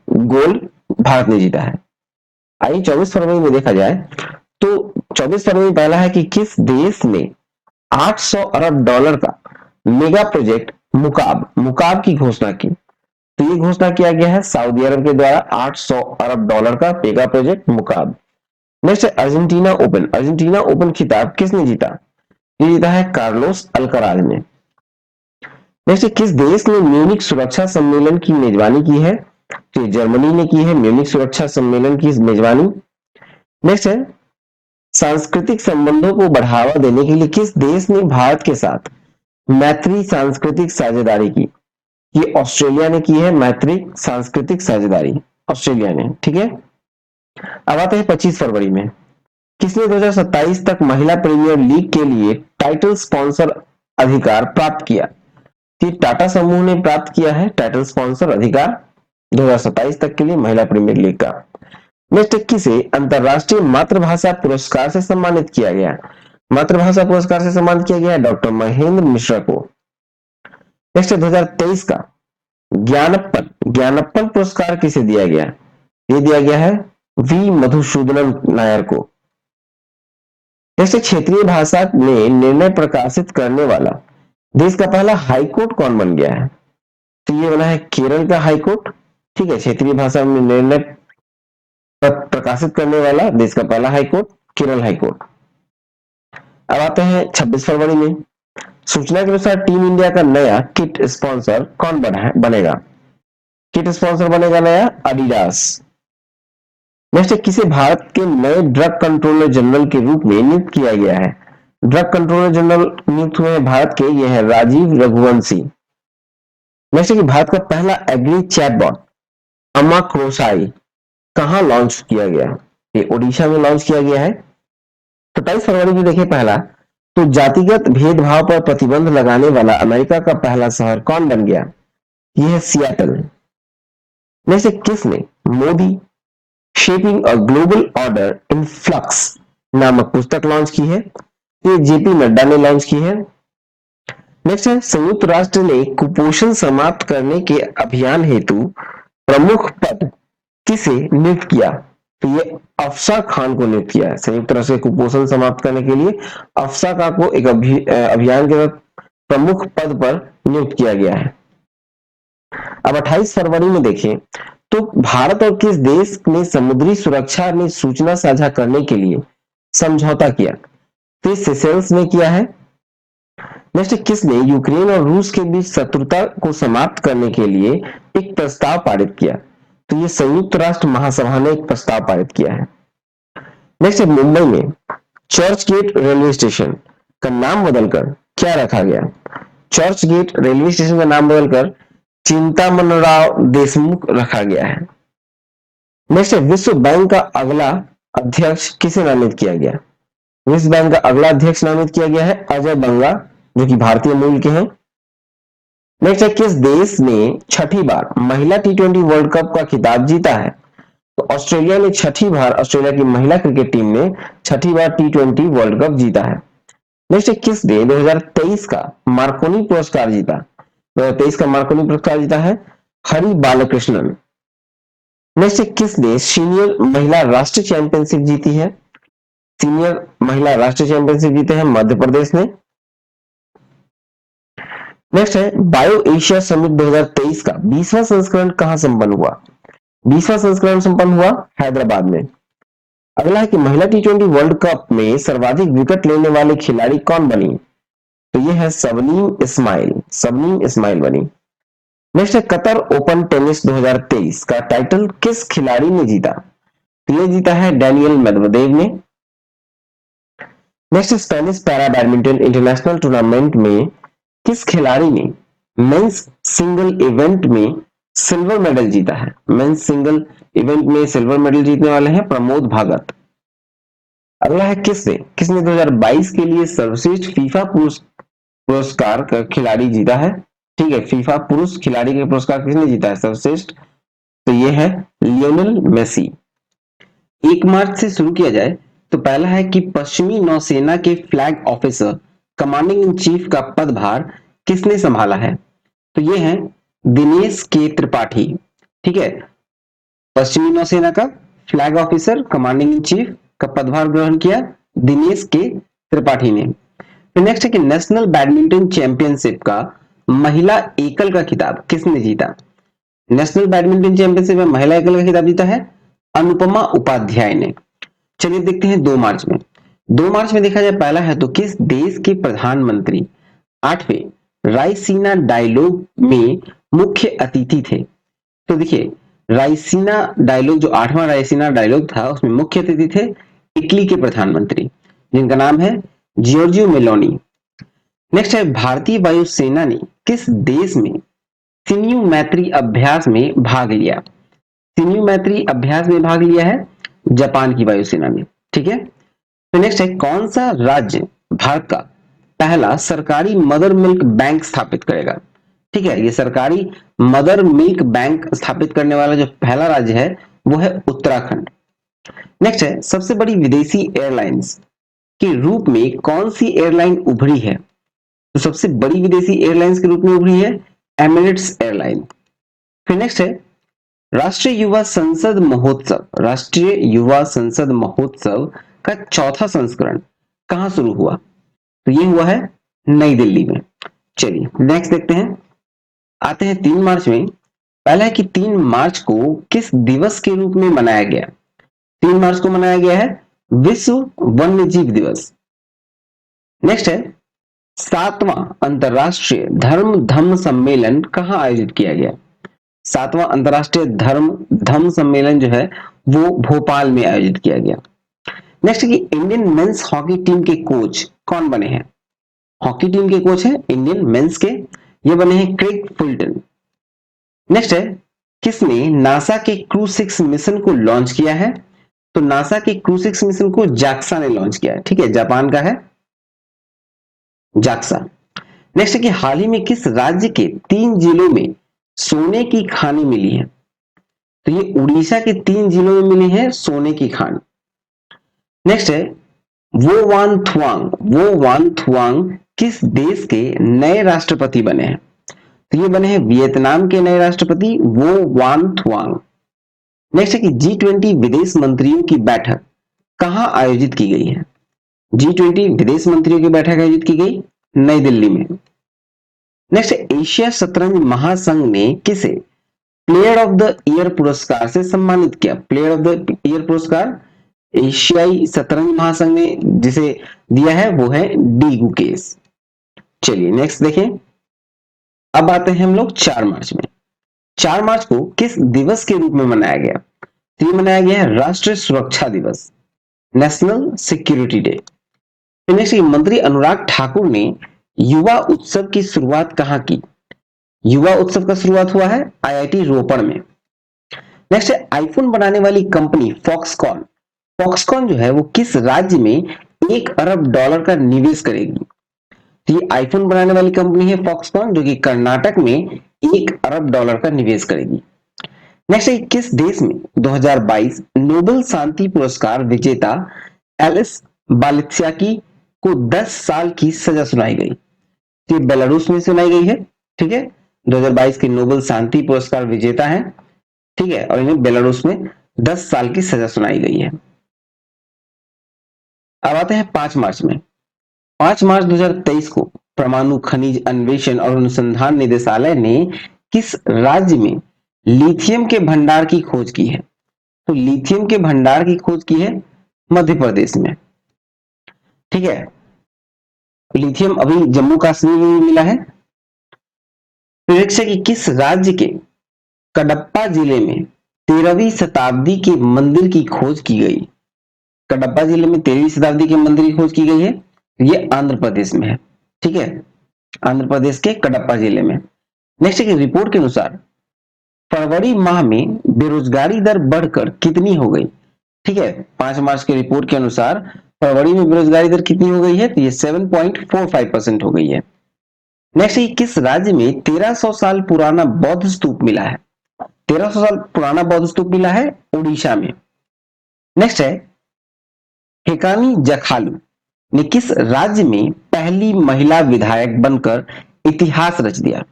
गोल्ड भारत ने जीता है। आइए 24 फरवरी में देखा जाए तो 24 फरवरी पहला है कि किस देश ने 800 अरब डॉलर का मेगा प्रोजेक्ट मुकाब की घोषणा की? तो ये घोषणा किया गया है सऊदी अरब के द्वारा 800 अरब डॉलर का मेगा प्रोजेक्ट मुकाब। नेक्स्ट है अर्जेंटीना ओपन। अर्जेंटीना ओपन खिताब किसने जीता? ये जीता है कार्लोस अल्कराज ने। नेक्स्ट किस देश ने म्यूनिक सुरक्षा सम्मेलन की मेजबानी की है? तो जर्मनी ने की है म्यूनिक सुरक्षा सम्मेलन की मेजबानी। नेक्स्ट है सांस्कृतिक संबंधों को बढ़ावा देने के लिए किस देश ने भारत के साथ मैत्री सांस्कृतिक साझेदारी की? ये ऑस्ट्रेलिया ने की है मैत्री सांस्कृतिक साझेदारी, ऑस्ट्रेलिया ने। ठीक है, अब आते हैं 25 फरवरी में किसने 2027 तक महिला प्रीमियर लीग के लिए टाइटल स्पॉन्सर अधिकार प्राप्त किया? कि टाटा समूह ने प्राप्त किया है टाइटल स्पॉन्सर अधिकार 2027 तक के लिए महिला प्रीमियर लीग का। नेक्स्ट किसे अंतरराष्ट्रीय मातृभाषा पुरस्कार से सम्मानित किया गया? मातृभाषा पुरस्कार से सम्मानित किया गया डॉक्टर महेंद्र मिश्रा को। नेक्स्ट 2023 का ज्ञानप्पन पुरस्कार किसे दिया गया? ये दिया गया है वी मधुसूदनन नायर को। नेक्स्ट क्षेत्रीय भाषा में निर्णय प्रकाशित करने वाला देश का पहला हाईकोर्ट कौन बन गया है? तो ये बना है केरल का हाईकोर्ट। ठीक है, क्षेत्रीय भाषा में निर्णय प्रकाशित करने वाला देश का पहला हाईकोर्ट केरल हाईकोर्ट। अब आते हैं 26 फरवरी में सूचना के अनुसार टीम इंडिया का नया किट स्पॉन्सर कौन बनेगा? किट स्पॉन्सर बनेगा नया एडिडास। नेक्स्ट किसे भारत के नए ड्रग कंट्रोलर जनरल के रूप में नियुक्त किया गया है? ड्रग कंट्रोलर जनरल नियुक्त हुए हैं भारत के, ये है राजीव रघुवंशी। नेक्स्ट कि भारत का पहला एग्री चैटबॉट अमा क्रोसाई कहां लॉन्च किया गया? ये ओडिशा में लॉन्च किया गया है। 27 फरवरी में देखिए पहला तो जातिगत भेदभाव पर प्रतिबंध लगाने वाला अमेरिका का पहला शहर कौन बन गया? यह है सियाटल। में से किसने Modi shaping a global order in flux नामक पुस्तक लॉन्च की है? ये जेपी नड्डा ने लॉन्च की है। नेक्स्ट है, संयुक्त राष्ट्र ने कुपोषण समाप्त करने के अभियान हेतु प्रमुख पद किसे नियुक्त किया? तो ये अफसा खान को नियुक्त किया है। संयुक्त राष्ट्र के कुपोषण समाप्त करने के लिए अफसा खान को एक अभियान के प्रमुख पद पर नियुक्त किया गया है। अब 28 फरवरी में देखें तो भारत और किस देश ने समुद्री सुरक्षा में सूचना साझा करने के लिए समझौता किया? तो सेशेल्स ने किया है। नेक्स्ट, किसने यूक्रेन और रूस के बीच शत्रुता को समाप्त करने के लिए एक प्रस्ताव पारित किया? तो ये संयुक्त राष्ट्र महासभा ने एक प्रस्ताव पारित किया है। नेक्स्ट, मुंबई में चर्च गेट रेलवे स्टेशन का नाम बदलकर क्या रखा गया? चर्च गेट रेलवे स्टेशन का नाम बदलकर चिंतामणराव देशमुख रखा गया है। नेक्स्ट, विश्व बैंक का अगला अध्यक्ष किसे नामित किया गया? विश्व बैंक का अगला अध्यक्ष नामित किया गया है अजय बंगा, जो कि भारतीय मूल के हैं। नेक्स्ट है, किस देश ने छठी बार महिला टी20 वर्ल्ड कप का खिताब जीता है? तो ऑस्ट्रेलिया ने छठी बार, ऑस्ट्रेलिया की महिला क्रिकेट टीम ने छठी बार टी20 वर्ल्ड कप जीता है। नेक्स्ट है, किस ने 2023 का मार्कोनी पुरस्कार जीता? 2023 का मार्कोनी पुरस्कार जीता है हरि बालकृष्णन। नेक्स्ट है, किसने सीनियर महिला राष्ट्रीय चैंपियनशिप जीती है? सीनियर महिला राष्ट्रीय चैंपियनशिप जीते हैं मध्य प्रदेश ने। नेक्स्ट है, बायो एशिया समिट 2023 का 20वां संस्करण कहां संपन्न हुआ? 20वां संस्करण संपन्न हुआ हैदराबाद में। अगला है कि महिला टी20 वर्ल्ड कप में सर्वाधिक विकेट लेने वाली खिलाड़ी कौन बनी? तो यह है सबनीम इस्माइल। सबनीम इस्माइल बनी। नेक्स्ट है, कतर ओपन टेनिस 2023 का टाइटल किस खिलाड़ी ने जीता? तो यह जीता है डैनियल मेदवेदेव ने। Next, Spanish para badminton international tournament में किस खिलाड़ी ने मेंस सिंगल इवेंट में सिल्वर मेडल जीता है? मेंस सिंगल इवेंट में सिल्वर मेडल जीतने वाले हैं प्रमोद भागत। अगला है, किसने 2022 के लिए सर्वश्रेष्ठ फीफा पुरस्कार का खिलाड़ी जीता है? ठीक है, फीफा पुरुष खिलाड़ी का पुरस्कार किसने जीता है सर्वश्रेष्ठ? तो यह है लियोनेल मेसी। 1 मार्च से शुरू किया जाए तो पहला है कि पश्चिमी नौसेना के flag officer commanding in chief का पदभार किसने संभाला है? तो ये है दिनेश के त्रिपाठी। ठीक है, पश्चिमी नौसेना का flag officer commanding in chief का पदभार ग्रहण किया दिनेश के त्रिपाठी ने। फिर नेक्स्ट है कि नेशनल बैडमिंटन चैंपियनशिप का महिला एकल का खिताब किसने जीता? नेशनल बैडमिंटन चैंपियनशिप में महिला एकल का खिताब जीता है अनुपमा उपाध्याय ने। चलिए देखते हैं 2 मार्च में। 2 मार्च में देखा जाए पहला है तो किस देश के प्रधानमंत्री 8वें रायसीना डायलॉग में मुख्य अतिथि थे? तो देखिए, रायसीना डायलॉग जो 8वां रायसीना डायलॉग था उसमें मुख्य अतिथि थे इटली के प्रधानमंत्री जिनका नाम है जियोर्जियो मेलोनी। नेक्स्ट है, भारतीय वायुसेना ने किस देश में सिन्यू मैत्री अभ्यास में भाग लिया? सिन्यू मैत्री अभ्यास में भाग लिया है जापान की वायुसेना ने। ठीक है, तो नेक्स्ट है, कौन सा राज्य भारत का पहला सरकारी मदर मिल्क बैंक स्थापित करेगा? ठीक है, ये सरकारी मदर मिल्क बैंक स्थापित करने वाला जो पहला राज्य है वो है उत्तराखंड। नेक्स्ट है, सबसे बड़ी विदेशी एयरलाइंस के रूप में कौन सी एयरलाइन उभरी है? तो सबसे बड़ी विदेशी एयरलाइंस के रूप में उभरी है एमिरेट्स एयरलाइन। फिर नेक्स्ट है, राष्ट्रीय युवा संसद महोत्सव, राष्ट्रीय युवा संसद महोत्सव का चौथा संस्करण कहां शुरू हुआ? तो ये हुआ है नई दिल्ली में। चलिए नेक्स्ट देखते हैं, आते हैं 3 मार्च में। पहला है कि 3 मार्च को किस दिवस के रूप में मनाया गया? 3 मार्च को मनाया गया है विश्व वन्य जीव दिवस। नेक्स्ट है, 7वां अंतरराष्ट्रीय धर्म धम्म सम्मेलन कहां आयोजित किया गया? 7वां अंतरराष्ट्रीय धर्म धम्म सम्मेलन जो है वो भोपाल में आयोजित किया गया। नेक्स्ट कि इंडियन मेंस हॉकी टीम के कोच कौन बने हैं? हॉकी टीम के कोच हैं इंडियन मेंस के, ये बने हैं क्रेग फुलटन। नेक्स्ट है, किसने नासा के क्रू 6 मिशन को लॉन्च किया है? तो नासा के क्रू 6 मिशन को जाक्सा ने लॉन्च किया है। ठीक है, जापान का है। जाक्सा। नेक्स्ट है कि हाल ही में किस राज्य के 3 जिलों में सोने की खानें मिली है? तो ये उड़ीसा के 3 जिलों में मिली है सोने की खान। नेक्स्ट है वो वान थुआंग किस देश के नए राष्ट्रपति बने हैं? तो ये बने हैं वियतनाम के नए राष्ट्रपति वो वान थुआंग। नेक्स्ट है कि G20 विदेश मंत्रियों की बैठक कहां आयोजित की गई है? G20 विदेश मंत्रियों की बैठक आयोजित की गई नई दिल्ली में। नेक्स्ट एशिया शतरंज महासंघ ने किसे प्लेयर ऑफ द ईयर पुरस्कार से सम्मानित किया? प्लेयर ऑफ द ईयर पुरस्कार एशियाई शतरंज महासंघ ने जिसे दिया है वो है डी गुकेश। चलिए नेक्स्ट देखें। अब आते हैं हम लोग 4 मार्च में। 4 मार्च को किस दिवस के रूप में मनाया गया? तो ये मनाया गया है राष्ट्रीय सुरक्षा दिवस, नेशनल सिक्योरिटी डे। नेक्स्ट मंत्री अनुराग ठाकुर ने युवा उत्सव की शुरुआत कहां की? युवा उत्सव का शुरुआत हुआ है आईआईटी रोपड़ में। नेक्स्ट है आईफोन बनाने वाली कंपनी फॉक्सकॉन। फॉक्सकॉन जो है वो किस राज्य में $1 अरब का निवेश करेगी? तो ये आईफोन बनाने वाली कंपनी है फॉक्सकॉन जो कि कर्नाटक में $1 अरब का निवेश करेगी। नेक्स्ट है किस देश में 2022 नोबेल शांति पुरस्कार विजेता एलिस बालित्स्याकी को 10 साल की सजा सुनाई गई? ये बेलारूस में सुनाई गई है। ठीक है, 2022 के नोबेल शांति पुरस्कार विजेता है। ठीक है, और इन्हें बेलारूस में 10 साल की सजा सुनाई गई है। अब आते हैं 5 मार्च में। 5 मार्च 2023 को परमाणु खनिज अन्वेषण और अनुसंधान निदेशालय ने किस राज्य में लिथियम के भंडार की खोज की है? तो लिथियम के भंडार की खोज की है मध्य प्रदेश में। ठीक है, लिथियम अभी जम्मू कश्मीर में मिला है। कि किस राज्य के कडप्पा जिले में 13वीं शताब्दी के मंदिर की खोज की गई? कडप्पा जिले में 13वीं शताब्दी के मंदिर की खोज की गई है। ये आंध्र प्रदेश में है। ठीक है, आंध्र प्रदेश के कडप्पा जिले में। नेक्स्ट की रिपोर्ट के अनुसार फरवरी माह में बेरोजगारी दर बढ़कर कितनी हो गई? ठीक है, 5 मार्च की रिपोर्ट के अनुसार फरवरी में बेरोजगारी दर कितनी हो गई है? तो ये 7.45% हो गई है। नेक्स्ट किस राज्य में 1300 साल पुराना बौद्ध स्तूप मिला है? 1300 साल पुराना बौद्ध स्तूप मिला है उड़ीसा में। नेक्स्ट है हेकानी जखालू ने किस राज्य में पहली महिला विधायक बनकर इतिहास रच दिया?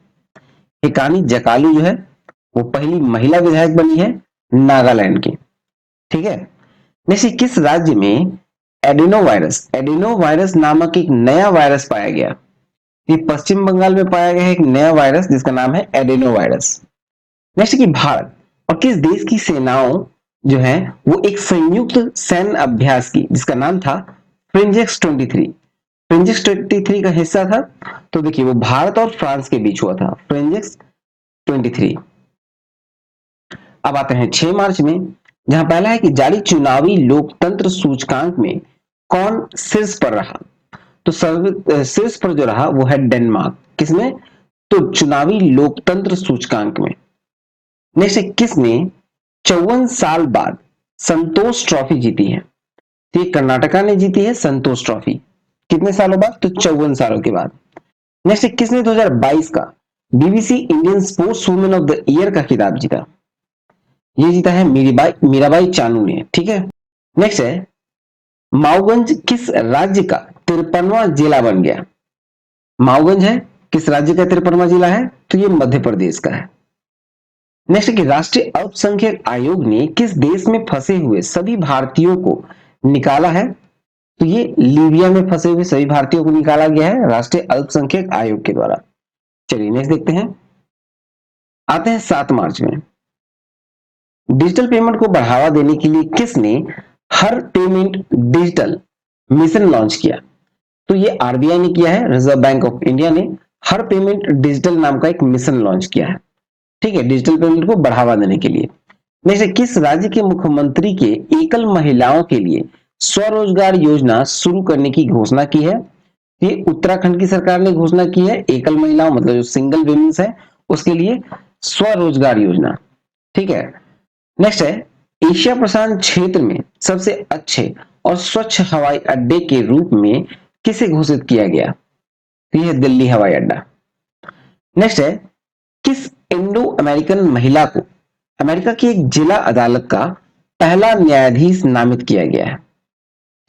हेकानी जकालू जो है वो पहली महिला विधायक बनी है नागालैंड की। ठीक है, नेक्स्ट किस राज्य में एडेनोवायरस नामक एक नया वायरस पाया गया? ये पश्चिम बंगाल में पाया गया है एक नया वायरस जिसका नाम है एडेनोवायरस। नेक्स्ट की भारत और किस देश की सेनाओं जो है वो एक संयुक्त सैन्य अभ्यास की जिसका नाम था फ्रिंजेक्स 23। फ्रिंजेक्स 23 का हिस्सा था। तो देखिए वो भारत और फ्रांस के बीच हुआ था फ्रिंजेक्स 23। अब आते हैं 6 मार्च में, जहां पहला है कि जारी चुनावी लोकतंत्र सूचकांक में कौन शीर्ष पर रहा? तो शीर्ष पर जो रहा वो है डेनमार्क। किसमें? तो चुनावी लोकतंत्र सूचकांक में। नेक्स्ट किसने 54 साल बाद संतोष ट्रॉफी जीती है? तो ये कर्नाटका ने जीती है संतोष ट्रॉफी। कितने सालों बाद? तो 54 सालों के बाद। नेक्स्ट किसने 2022 का BBC Indian sports women of the year का खिताब जीता? ये जीता है मीराबाई चानू ने। ठीक है, नेक्स्ट है माओगंज किस राज्य का 53वां जिला बन गया? माओगंज है किस राज्य का 53वां जिला है? तो ये मध्य प्रदेश का है। नेक्स्ट कि राष्ट्रीय अल्पसंख्यक आयोग ने किस देश में फंसे हुए सभी भारतीयों को निकाला है? तो ये लीबिया में फंसे हुए सभी भारतीयों को निकाला गया है राष्ट्रीय अल्पसंख्यक आयोग के द्वारा। चलिए नेक्स्ट देखते हैं। आते हैं 7 मार्च में। डिजिटल पेमेंट को बढ़ावा देने के लिए किसने हर पेमेंट डिजिटल मिशन लॉन्च किया? तो ये आरबीआई ने किया है, रिजर्व बैंक ऑफ इंडिया ने हर पेमेंट डिजिटल नाम का एक मिशन लॉन्च किया है। ठीक है, डिजिटल पेमेंट को बढ़ावा देने के लिए। नेक्स्ट किस राज्य के मुख्यमंत्री के एकल महिलाओं के लिए स्वरोजगार योजना शुरू करने की घोषणा की है? ये उत्तराखंड की सरकार ने घोषणा की है एकल महिलाओं मतलब जो सिंगल विमेंस है उसके लिए स्वरोजगार योजना। ठीक है, नेक्स्ट है एशिया प्रशांत क्षेत्र में सबसे अच्छे और स्वच्छ हवाई अड्डे के रूप में किसे घोषित किया गया? तो ये है दिल्ली हवाई अड्डा। नेक्स्ट है, किस इंडो अमेरिकन महिला को अमेरिका की एक जिला अदालत का पहला न्यायाधीश नामित किया गया है?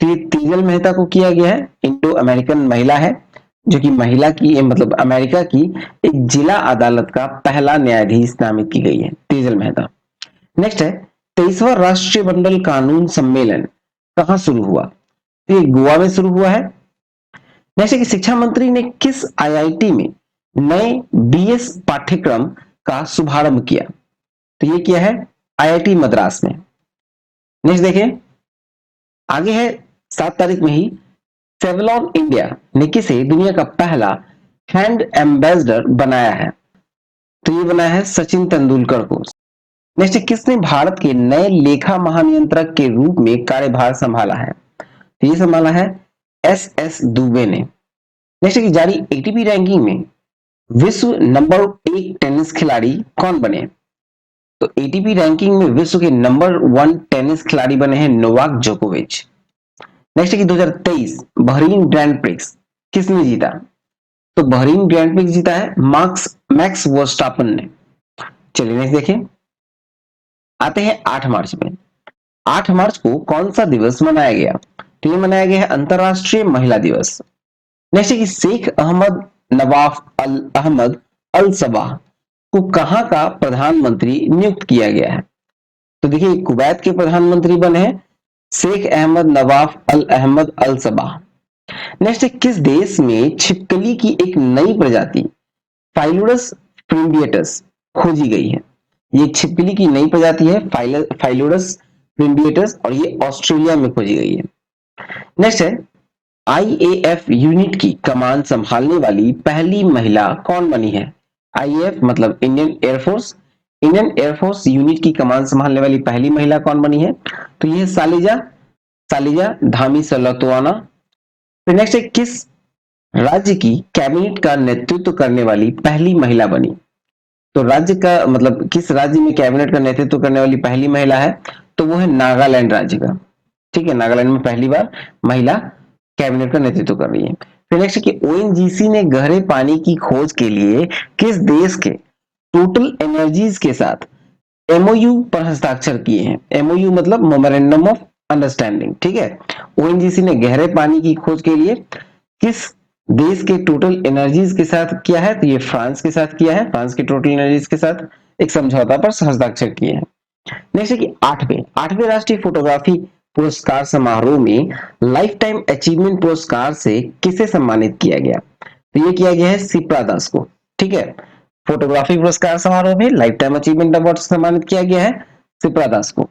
तो ये तीजल मेहता को किया गया है। इंडो अमेरिकन महिला है जो कि महिला की मतलब अमेरिका की एक जिला अदालत का पहला न्यायाधीश नामित की गई है, तीजल मेहता। नेक्स्ट है, 23वां राष्ट्रीय मंडल कानून सम्मेलन कहां शुरू हुआ? तो ये गोवा में शुरू हुआ है। जैसे कि शिक्षा मंत्री ने किस आईआईटी में नए बीएस पाठ्यक्रम का शुभारंभ किया? तो ये किया है आईआईटी मद्रास में। नेक्स्ट देखिए, आगे है 7 तारीख में ही सेवलॉन इंडिया ने किसे दुनिया का पहला हैंड एम्बेसडर बनाया है? तो ये बनाया है सचिन तेंदुलकर को। नेक्स्ट, किसने भारत के नए लेखा महानियंत्रक के रूप में कार्यभार संभाला है? तो ये संभाला है एस दुबे ने। नेक्स्ट की जारी एटीपी रैंकिंग में विश्व नंबर 1 टेनिस खिलाड़ी कौन बने? तो एटीपी रैंकिंग में विश्व के नंबर 1 टेनिस खिलाड़ी बने हैं नोवाक जोकोविच। नेक्स्ट की 2023 बहरीन ग्रैंड प्रिक्स किसने जीता? तो बहरीन ग्रैंड प्रिक्स जीता है मैक्स वर्स्टापन ने। चलिए नेक्स्ट देखें, आते हैं 8 मार्च में। 8 मार्च को कौन सा दिवस मनाया गया? तो ये मनाया गया है अंतरराष्ट्रीय महिला दिवस। नेक्स्ट कि शेख अहमद नवाफ अल अहमद अल सबाह को कहां का प्रधानमंत्री नियुक्त किया गया है? तो देखिए कुवैत के प्रधानमंत्री बने हैं शेख अहमद नवाफ अल अहमद अल सबाह। नेक्स्ट, किस देश में छिपकली की एक नई प्रजाति फाइलोरस प्रिम्बिएटस खोजी गई है? ये छिपकली की नई प्रजाति है फाइलोरस प्रिम्बिएटस और ये ऑस्ट्रेलिया में खोजी गई है। नेक्स्ट है, आईएएफ यूनिट की कमान संभालने वाली पहली महिला कौन बनी है? आईएएफ मतलब इंडियन एयरफोर्स यूनिट की कमान संभालने वाली पहली महिला कौन बनी है? तो ये सालिजा धामी सलतवाना। फिर नेक्स्ट है, किस राज्य की कैबिनेट का नेतृत्व करने वाली पहली महिला बनी? तो राज्य का मतलब किस राज्य में कैबिनेट का नेतृत्व करने वाली पहली महिला है? तो वो है नागालैंड राज्य का। ठीक है, नागालैंड में पहली बार महिला कैबिनेट का नेतृत्व कर रही है। फिर नेक्स्ट कि ओएनजीसी ने गहरे पानी की खोज के लिए किस देश के टोटल एनर्जीज के साथ एमओयू पर हस्ताक्षर किए हैं? एमओयू मतलब मेमोरेंडम ऑफ अंडरस्टैंडिंग। ठीक है, ओएनजीसी ने गहरे पानी की खोज के लिए किस देश के टोटल एनर्जीज के साथ किया है? तो ये फ्रांस के साथ किया है। फ्रांस के टोटल एनर्जीज के साथ एक समझौता पर हस्ताक्षर किए हैं। नेक्स्ट है कि आठवें राष्ट्रीय फोटोग्राफी पुरस्कार समारोह में लाइफ टाइम अचीवमेंट पुरस्कार से किसे सम्मानित किया गया? तो ये किया गया है सिप्रा दास को। ठीक है, फोटोग्राफी पुरस्कार समारोह में लाइफ टाइम अचीवमेंट अवार्ड से सम्मानित किया गया है सिप्रा दास को।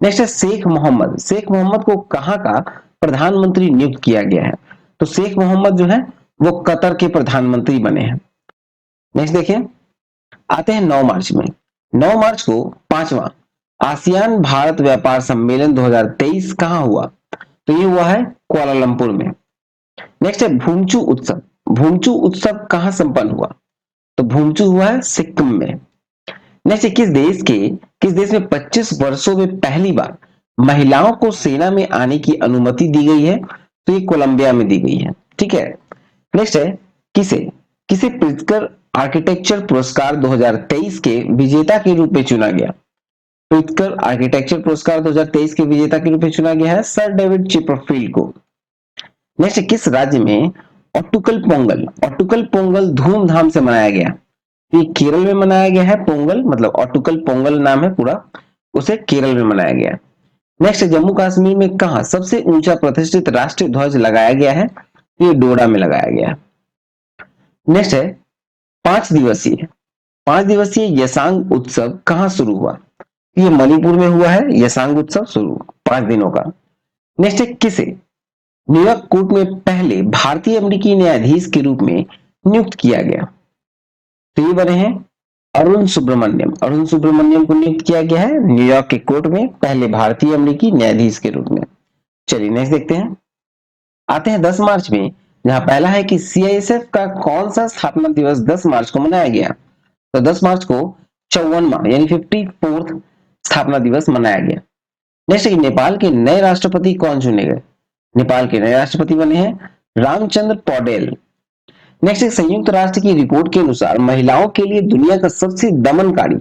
नेक्स्ट है शेख मोहम्मद को कहां का प्रधानमंत्री नियुक्त किया गया है? तो शेख मोहम्मद जो है वो कतर के प्रधानमंत्री बने हैं। नेक्स्ट देखिए, आते हैं 9 मार्च में। 9 मार्च को 5वां आसियान भारत व्यापार सम्मेलन 2023 कहां हुआ? तो ये हुआ है कुआलालंपुर में। नेक्स्ट है भूमचू उत्सव कहां संपन्न हुआ? तो भूमचू हुआ है सिक्किम में। नेक्स्ट, किस देश में 25 वर्षों में पहली बार महिलाओं को सेना में आने की अनुमति दी गई है? तो ये कोलंबिया में दी गई है। ठीक है, नेक्स्ट है, किसे प्रित्जकर आर्किटेक्चर पुरस्कार 2023 के विजेता के रूप में चुना गया? प्रित्जकर आर्किटेक्चर पुरस्कार 2023 के विजेता के रूप में चुना गया है सर डेविड चिपरफील्ड को। नेक्स्ट, किस राज्य में ऑटुकल पोंगल धूमधाम से मनाया गया? ये केरल में मनाया गया है। पोंगल मतलब ऑटुकल पोंगल नाम है पूरा, उसे केरल में मनाया गया। नेक्स्ट, जम्मू कश्मीर में कहा सबसे ऊंचा प्रतिष्ठित राष्ट्रीय ध्वज लगाया गया है? ये डोडा में लगाया गया। नेक्स्ट है 5 दिवसीय यसांग उत्सव कहां शुरू हुआ? ये मणिपुर में हुआ है यसांग उत्सव शुरू 5 दिनों का। नेक्स्ट है, किसे न्यूयॉर्क कोर्ट में पहले भारतीय अमेरिकी न्यायाधीश के रूप में नियुक्त किया गया? तो ये बने हैं अरुण सुब्रमण्यम को नियुक्त किया गया है न्यूयॉर्क के कोर्ट में पहले भारतीय अमेरिकी न्यायाधीश के रूप में। चलिए नेक्स्ट देखते हैं, आते हैं 10 मार्च में, जहां पहला है कि सीआईएसएफ का कौन सा स्थापना दिवस 10 मार्च को मनाया गया? तो 10 मार्च को 54वां यानी 54th स्थापना दिवस मनाया गया। नेक्स्ट, नेपाल के नए राष्ट्रपति कौन चुने गए? नेपाल के नए राष्ट्रपति बने हैं रामचंद्र पौडेल। नेक्स्ट है संयुक्त राष्ट्र की रिपोर्ट के अनुसार महिलाओं के लिए दुनिया का सबसे दमनकारी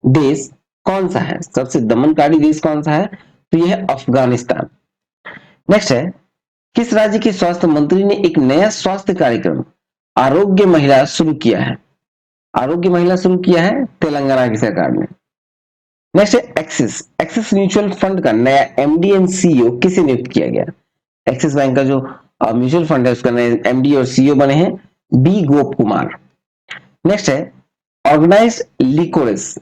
देश कौन सा है? सबसे दमनकारी देश कौन सा है? तो यह है अफगानिस्तान। नेक्स्ट है किस राज्य के स्वास्थ्य मंत्री ने एक नया स्वास्थ्य कार्यक्रम आरोग्य महिला शुरू किया है? आरोग्य महिला शुरू किया है तेलंगाना की सरकार ने। नेक्स्ट है एक्सिस म्यूचुअल फंड का नया एमडी एंड सीईओ किसे नियुक्त किया गया? एक्सिस बैंक का जो म्यूचुअल फंड है उसका नए एमडी और सीईओ बने हैं बी गोप कुमार। नेक्स्ट है ऑर्गेनाइज्ड लिकोरिस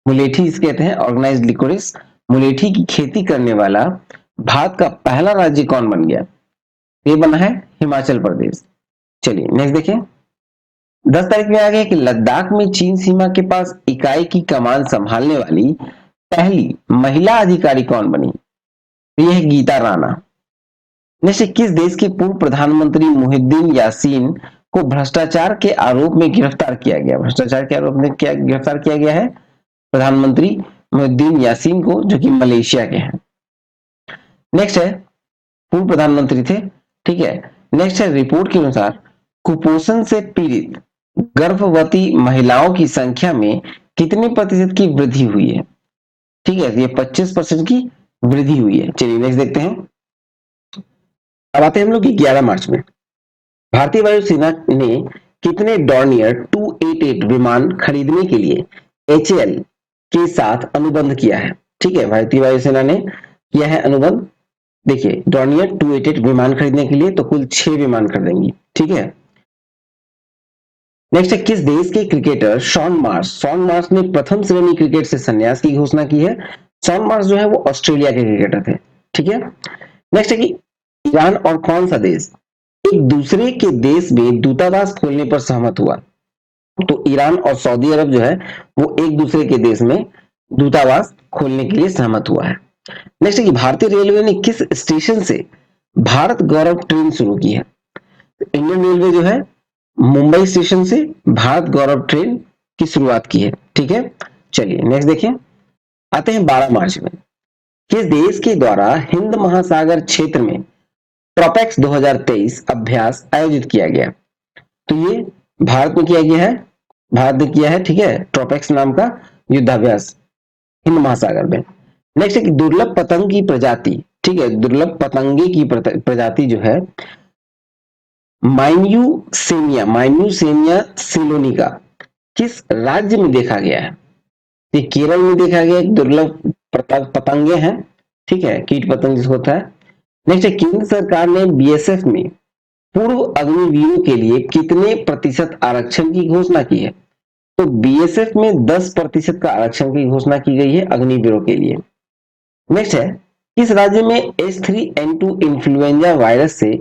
मुलेठी कहते हैं, ऑर्गेनाइज्ड लिकोरिस मुलेठी की खेती करने वाला भारत का पहला राज्य कौन बन गया? ये बना है हिमाचल प्रदेश। चलिए नेक्स्ट देखिए 10 तारीख में आ गया कि लद्दाख में चीन सीमा के पास इकाई की कमान संभालने वाली पहली महिला अधिकारी कौन बनी? यह है गीता राणा। नेक्स्ट किस देश के पूर्व प्रधानमंत्री मुहिद्दीन यासीन को भ्रष्टाचार के आरोप में गिरफ्तार किया गया? भ्रष्टाचार के आरोप में क्या गिरफ्तार किया गया है? प्रधानमंत्री मुहिद्दीन यासीन को, जो कि मलेशिया के हैं। नेक्स्ट है पूर्व प्रधानमंत्री थे, ठीक है। नेक्स्ट है रिपोर्ट के अनुसार कुपोषण से पीड़ित गर्भवती महिलाओं की संख्या में कितने प्रतिशत की वृद्धि हुई है? ठीक है, ये 25% की वृद्धि हुई है। चलिए नेक्स्ट देखते हैं। अब आते हैं हम लोग 11 मार्च में भारतीय वायुसेना ने कितने डॉर्नियर 288 विमान खरीदने के लिए HAL के साथ अनुबंध किया है? ठीक है, भारतीय वायुसेना ने किया है अनुबंध। देखिए डॉर्नियर 288 विमान खरीदने के लिए तो कुल 6 विमान खरीदेंगी, ठीक है। नेक्स्ट है किस देश के क्रिकेटर शॉन मार्श ने प्रथम श्रेणी क्रिकेट से संन्यास की घोषणा की है? शॉन मार्श जो है वो ऑस्ट्रेलिया के क्रिकेटर थे, ठीक है। नेक्स्ट है कि ईरान और कौन सा देश एक दूसरे के देश में दूतावास खोलने पर सहमत हुआ? तो ईरान और सऊदी अरब जो है वो एक दूसरे के देश में दूतावास खोलने के लिए सहमत हुआ है। नेक्स्ट है कि भारतीय रेलवे ने किस स्टेशन से भारत गौरव ट्रेन शुरू की है? इंडियन रेलवे जो है मुंबई स्टेशन से भारत गौरव ट्रेन की शुरुआत की है, ठीक है। चलिए नेक्स्ट देखिए आते हैं 12 मार्च में किस देश के द्वारा हिंद महासागर क्षेत्र में ट्रोपेक्स 2023 अभ्यास आयोजित किया गया? तो ये भारत में किया गया है, भारत ने किया है, ठीक है, ट्रोपेक्स नाम का युद्धाभ्यास हिंद महासागर में। नेक्स्ट है कि दुर्लभ पतंग की प्रजाति, ठीक है, दुर्लभ पतंगे की प्रजाति जो है माइन्यूसेनिया सिलोनिका किस राज्य में देखा गया है? ये केरल में देखा गया, एक दुर्लभ पतंगे हैं, ठीक है, कीट पतंग जिसको होता है। नेक्स्ट है केंद्र सरकार ने बीएसएफ में पूर्व अग्निवीरों के लिए कितने प्रतिशत आरक्षण की घोषणा की है? तो बीएसएफ में 10% का आरक्षण की घोषणा की गई है अग्निवीरों के लिए। नेक्स्ट है किस राज्य में H3N2 इन्फ्लुएंजा वायरस से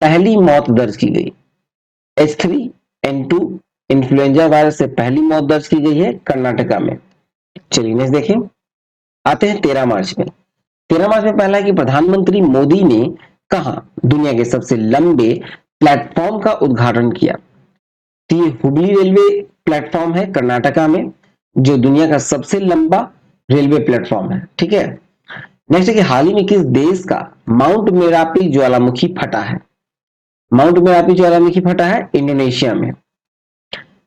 पहली मौत दर्ज की गई? H3N2 इन्फ्लुएंजा वायरस से पहली मौत दर्ज की गई है कर्नाटका में। चलिए नेक्स्ट देखें आते हैं 13 मार्च में। 13 मार्च में पहला है कि प्रधानमंत्री मोदी ने कहा दुनिया के सबसे लंबे प्लेटफॉर्म का उद्घाटन किया? तो ये हुबली रेलवे प्लेटफॉर्म है कर्नाटका में जो दुनिया का सबसे लंबा रेलवे प्लेटफॉर्म है, ठीक है। नेक्स्ट है कि हाल ही में किस देश का माउंट मेरापी ज्वालामुखी फटा है? माउंट मेरापी ज्वालामुखी फटा है इंडोनेशिया में।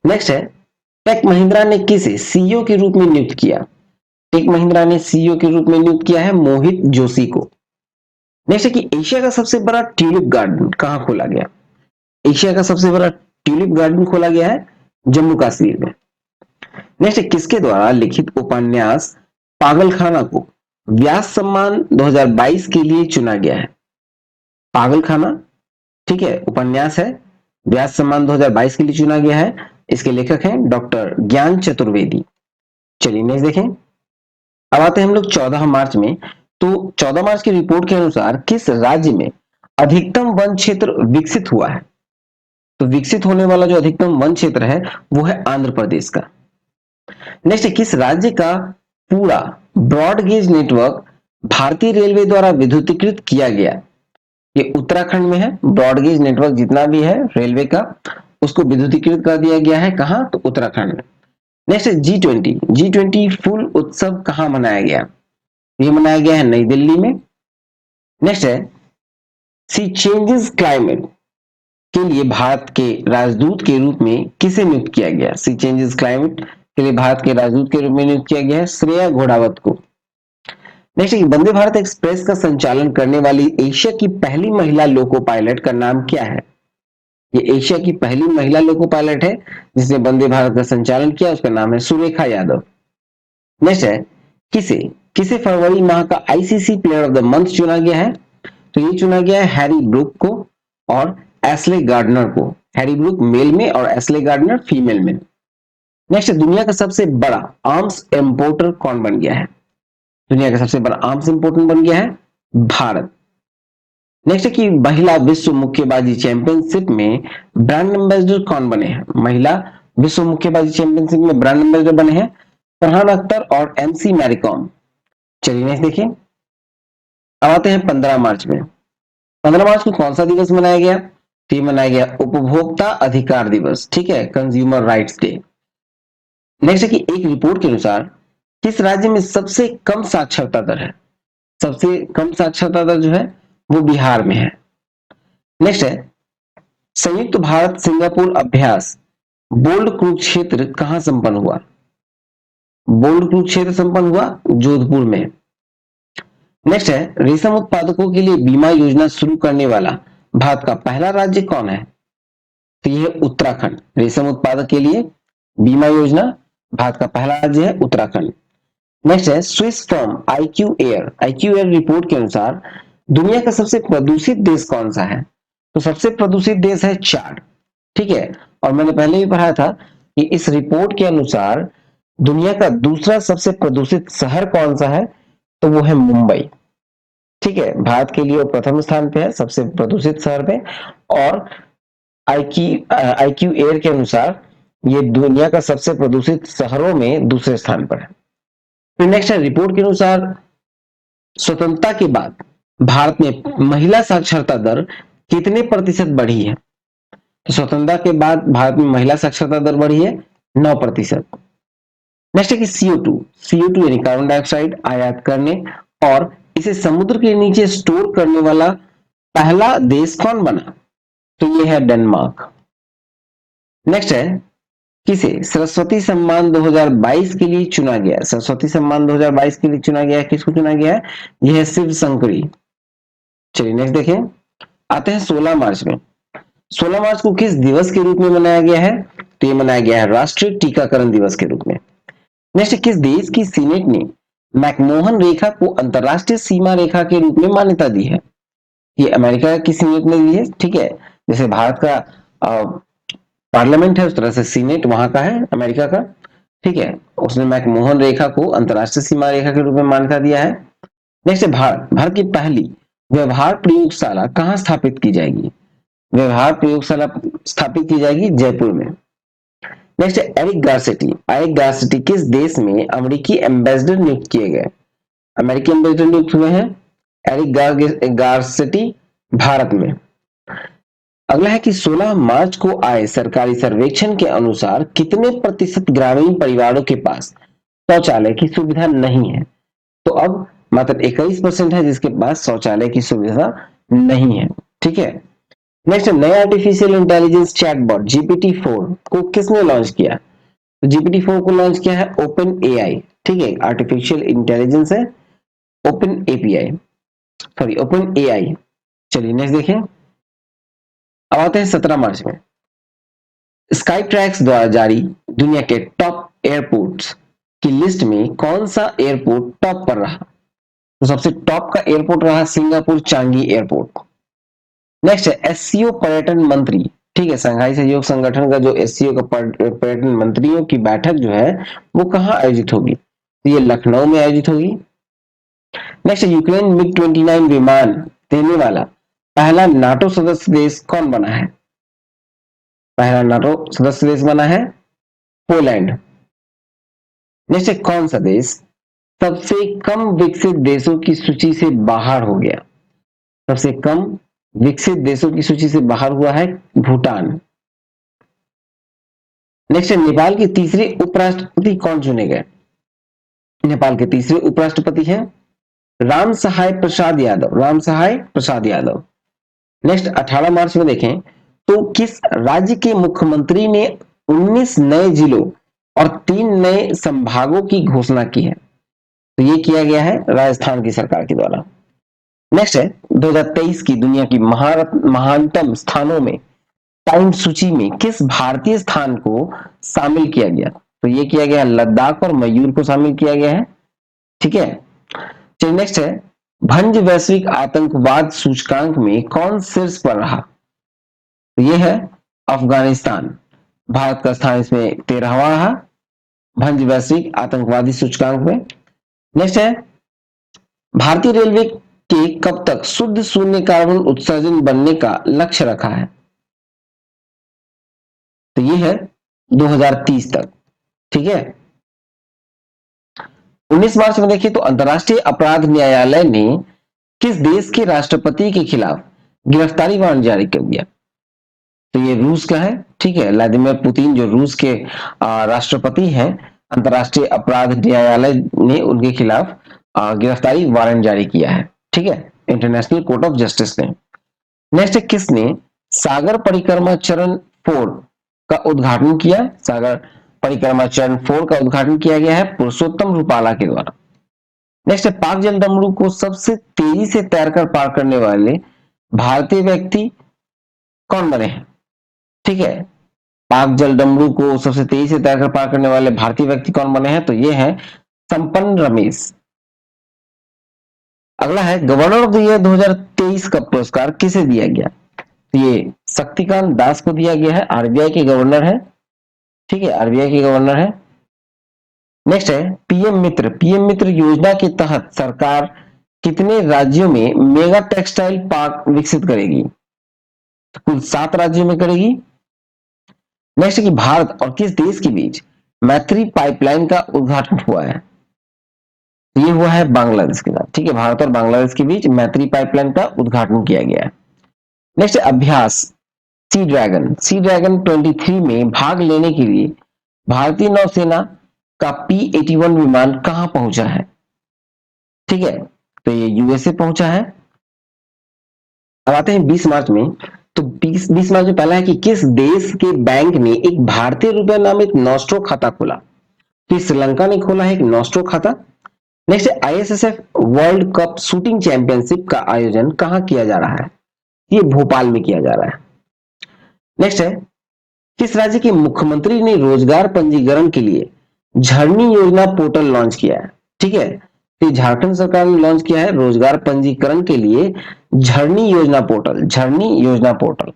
नेक्स्ट है टेक महिंद्रा ने किसे सीईओ के रूप में नियुक्त किया? टेक महिंद्रा ने सीईओ के रूप में नियुक्त किया है मोहित जोशी को। नेक्स्ट है कि एशिया का सबसे बड़ा ट्यूलिप गार्डन कहां खोला गया? एशिया का सबसे बड़ा ट्यूलिप गार्डन खोला गया है जम्मू कश्मीर में। नेक्स्ट है किसके द्वारा लिखित उपन्यास पागलखाना को व्यास सम्मान 2022 के लिए चुना गया है? पागलखाना, ठीक है, उपन्यास है, व्यास सम्मान 2022 के लिए चुना गया है। इसके लेखक हैं डॉक्टर ज्ञान चतुर्वेदी। चलिए नेक्स्ट देखें। अब आते हैं हम लोग 14 मार्च में। तो 14 मार्च की रिपोर्ट के अनुसार किस राज्य में अधिकतम वन क्षेत्र विकसित हुआ है? तो विकसित होने वाला जो अधिकतम वन क्षेत्र है वो है आंध्र प्रदेश का। नेक्स्ट है किस राज्य का पूरा ब्रॉडगेज नेटवर्क भारतीय रेलवे द्वारा विद्युतीकृत किया गया? ये उत्तराखंड में है। ब्रॉडगेज नेटवर्क जितना भी है रेलवे का उसको विद्युतीकृत कर दिया गया है, कहां? तो उत्तराखंड में। नेक्स्ट है G20 फूल उत्सव कहां मनाया गया? ये मनाया गया है नई दिल्ली में। नेक्स्ट है सी चेंजेस क्लाइमेट के लिए भारत के राजदूत के रूप में किसे नियुक्त किया गया? सी चेंजेस क्लाइमेट के लिए भारत के राजदूत के रूप में नियुक्त किया गया है श्रेया घोड़ावत को। नेक्स्ट है वंदे भारत एक्सप्रेस का संचालन करने वाली एशिया की पहली महिला लोको पायलट का नाम क्या है? ये एशिया की पहली महिला लोको पायलट है जिसने वंदे भारत का संचालन किया, उसका नाम है सुरेखा यादव। नेक्स्ट है किसे किसे फरवरी माह का ICC player of the month चुना गया है? तो ये चुना गया है हैरी ब्रूक को और एस्ले गार्डनर को। हैरी ब्रूक मेल में और एस्ले गार्डनर फीमेल में। नेक्स्ट दुनिया का सबसे बड़ा आर्म्स इंपोर्टर कौन बन गया है? दुनिया का सबसे बड़ा आर्म्स इंपोर्टर बन गया है भारत। नेक्स्ट है कि महिला विश्व मुक्केबाजी चैंपियनशिप में ब्रांड एम्बेसडर कौन बने हैं? महिला विश्व मुक्केबाजी चैंपियनशिप में ब्रांड एम्बेसडर बने हैं फरहान अख्तर और एमसी मैरीकॉम। चलिए नेक्स्ट देखिए। अब आते हैं 15 मार्च में। 15 मार्च को कौन सा दिवस मनाया गया? तो ये मनाया गया उपभोक्ता अधिकार दिवस, ठीक है, कंज्यूमर राइट्स डे। नेक्स्ट है कि एक रिपोर्ट के अनुसार किस राज्य में सबसे कम साक्षरता दर है? सबसे कम साक्षरता दर जो है वो बिहार में है। नेक्स्ट है संयुक्त भारत सिंगापुर अभ्यास बोल्ड कुरुक्षेत्र कहां संपन्न हुआ? बोल्ड कुरुक्षेत्र संपन्न हुआ जोधपुर में। नेक्स्ट है रेशम उत्पादकों के लिए बीमा योजना शुरू करने वाला भारत का पहला राज्य कौन है? तो यह है उत्तराखंड। रेशम उत्पादक के लिए बीमा योजना भारत का पहला राज्य है उत्तराखंड। नेक्स्ट है Swiss firm IQ air report के अनुसार दुनिया का सबसे प्रदूषित देश कौन सा है? तो सबसे प्रदूषित देश है चाड, ठीक है। और मैंने पहले भी पढ़ा था कि इस रिपोर्ट के अनुसार दुनिया का दूसरा सबसे प्रदूषित शहर कौन सा है? तो वो है मुंबई, ठीक है। भारत के लिए वो प्रथम स्थान पे है सबसे प्रदूषित शहर पे, और आईक्यू एयर के अनुसार ये दुनिया का सबसे प्रदूषित शहरों में दूसरे स्थान पर है। फिर नेक्स्ट है रिपोर्ट के अनुसार स्वतंत्रता के बाद भारत में महिला साक्षरता दर कितने प्रतिशत बढ़ी है? तो स्वतंत्रता के बाद भारत में महिला साक्षरता दर बढ़ी है 9%। नेक्स्ट है कि CO2 यानी कार्बन डाइऑक्साइड आयात करने और इसे समुद्र के नीचे स्टोर करने वाला पहला देश कौन बना? तो ये है डेनमार्क। नेक्स्ट है किसे सरस्वती सम्मान 2022 के लिए चुना गया? सरस्वती सम्मान 2022 के लिए चुना गया है, किसको चुना गया है? यह है शिव शंकरी। चलिए नेक्स्ट देखें। आते हैं 16 मार्च में। 16 मार्च को किस दिवस के रूप में मनाया गया है? तो ये मनाया गया है राष्ट्रीय टीकाकरण दिवस के रूप में। नेक्स्ट किस देश की सीनेट ने मैकमोहन रेखा को अंतरराष्ट्रीय सीमा रेखा के रूप में मान्यता दी है? ये अमेरिका की सीनेट ने दी है, ठीक है। जैसे भारत का पार्लियामेंट है उस तरह से सीनेट वहां का है अमेरिका का, ठीक है। उसने मैकमोहन रेखा को अंतरराष्ट्रीय सीमा रेखा के रूप में मान्यता दिया है। नेक्स्ट है भारत की पहली व्यवहार प्रयोगशाला कहां स्थापित की जाएगी? व्यवहार प्रयोगशाला स्थापित की जाएगी जयपुर में। नेक्स्ट है एरिक गारसेटी किस देश में अमेरिकी एम्बेसडर नियुक्त किए गए? अमेरिकी एम्बेसडर नियुक्त हुए हैं एरिक गारसेटी भारत में। अगला है कि 16 मार्च को आए सरकारी सर्वेक्षण के अनुसार कितने प्रतिशत ग्रामीण परिवारों के पास शौचालय की सुविधा नहीं है? तो अब मात्र 21% है जिसके पास शौचालय की सुविधा नहीं है, ठीक है। नेक्स्ट नया आर्टिफिशियल इंटेलिजेंस चैटबॉट GPT-4 को किसने लॉन्च किया? तो GPT-4 को लॉन्च किया है ओपन AI, ठीक है। आर्टिफिशियल इंटेलिजेंस है ओपन AI। चलिए नेक्स्ट देखें। अब आते हैं 17 मार्च में। स्काई ट्रैक्स द्वारा जारी दुनिया के टॉप एयरपोर्ट्स की लिस्ट में कौन सा एयरपोर्ट टॉप पर रहा? तो सबसे टॉप का एयरपोर्ट रहा सिंगापुर चांगी एयरपोर्ट। नेक्स्ट है एससीओ पर्यटन मंत्री, ठीक है। संघाई सहयोग संगठन का जो एससीओ का पर्यटन मंत्रियों की बैठक जो है वो कहां आयोजित होगी? तो ये लखनऊ में आयोजित होगी। नेक्स्ट है यूक्रेन MiG-29 विमान देने वाला पहला नाटो सदस्य देश कौन बना है? पहला नाटो सदस्य देश बना है पोलैंड। नेक्स्ट है कौन सा देश सबसे कम विकसित देशों की सूची से बाहर हो गया? सबसे कम विकसित देशों की सूची से बाहर हुआ है भूटान। नेक्स्ट है नेपाल के तीसरे उपराष्ट्रपति कौन चुने गए? नेपाल के तीसरे उपराष्ट्रपति हैं राम सहाय प्रसाद यादव। नेक्स्ट 18 मार्च में देखें तो किस राज्य के मुख्यमंत्री ने 19 नए जिलों और 3 नए संभागों की घोषणा की है? तो ये किया गया है राजस्थान की सरकार के द्वारा। नेक्स्ट है 2023 की दुनिया की महानतम स्थानों में टाइम सूची में किस भारतीय स्थान को शामिल किया गया? तो ये किया गया लद्दाख और मयूर को शामिल किया गया है। ठीक है, चलिए नेक्स्ट है भंज वैश्विक आतंकवाद सूचकांक में कौन शीर्ष पर रहा? तो ये है अफगानिस्तान। भारत का स्थान इसमें 13वां रहा भंज वैश्विक आतंकवादी सूचकांक में। नेक्स्ट है भारतीय रेलवे के कब तक शुद्ध शून्य कार्बन उत्सर्जन बनने का लक्ष्य रखा है? तो ये है 2030 तक। ठीक है, 19 मार्च में देखिए तो अंतर्राष्ट्रीय अपराध न्यायालय ने किस देश के राष्ट्रपति के खिलाफ गिरफ्तारी वारंट जारी कर दिया? तो ये रूस का है। ठीक है, व्लादिमीर पुतिन जो रूस के राष्ट्रपति हैं, अंतर्राष्ट्रीय अपराध न्यायालय ने उनके खिलाफ गिरफ्तारी वारंट जारी किया है। ठीक है, इंटरनेशनल कोर्ट ऑफ जस्टिस ने। नेक्स्ट, किसने सागर परिक्रमा चरण 4 का उद्घाटन किया? सागर परिक्रमा चरण 4 का उद्घाटन किया गया है पुरुषोत्तम रूपाला के द्वारा। नेक्स्ट, पाक जलदमरू को सबसे तेजी से तैरकर पार करने वाले भारतीय व्यक्ति कौन बने हैं? ठीक है, पाक जलदमरू को सबसे तेजी से तैरकर पार करने वाले भारतीय व्यक्ति कौन बने हैं? तो ये है संपन्न रमेश। अगला है गवर्नर ऑफ द ईयर 2023 का पुरस्कार किसे दिया गया? ये शक्तिकांत दास को दिया गया है, आरबीआई के गवर्नर है। ठीक है, आरबीआई के गवर्नर है। नेक्स्ट है पीएम मित्र। पीएम मित्र योजना के तहत सरकार कितने राज्यों में मेगा टेक्सटाइल पार्क विकसित करेगी? तो कुल 7 राज्यों में करेगी। नेक्स्ट कि भारत और किस देश के बीच मैत्री पाइपलाइन का उद्घाटन हुआ है? ये हुआ है बांग्लादेश के साथ। ठीक है, भारत और बांग्लादेश के बीच मैत्री पाइपलाइन का उद्घाटन किया गया है। नेक्स्ट अभ्यास सी ड्रैगन। सी ड्रैगन 23 में भाग लेने के लिए भारतीय नौसेना का P-81 विमान कहां पहुंचा है? ठीक है, तो ये यूएसए पहुंचा है। अब आते हैं 20 मार्च में। तो 20 मार्च में पहला है कि किस देश के बैंक ने एक भारतीय रुपया नामित नॉस्ट्रो खाता खोला? तो श्रीलंका ने खोला है एक नॉस्ट्रो खाता। Next ISSF world cup shooting championship का आयोजन कहां किया जा रहा है? ये भोपाल में किया जा रहा है। नेक्स्ट है किस राज्य के मुख्यमंत्री ने रोजगार पंजीकरण के लिए झरनी योजना पोर्टल लॉन्च किया है? ठीक है, तो झारखंड सरकार ने लॉन्च किया है रोजगार पंजीकरण के लिए झरनी योजना पोर्टल। झरनी योजना पोर्टल।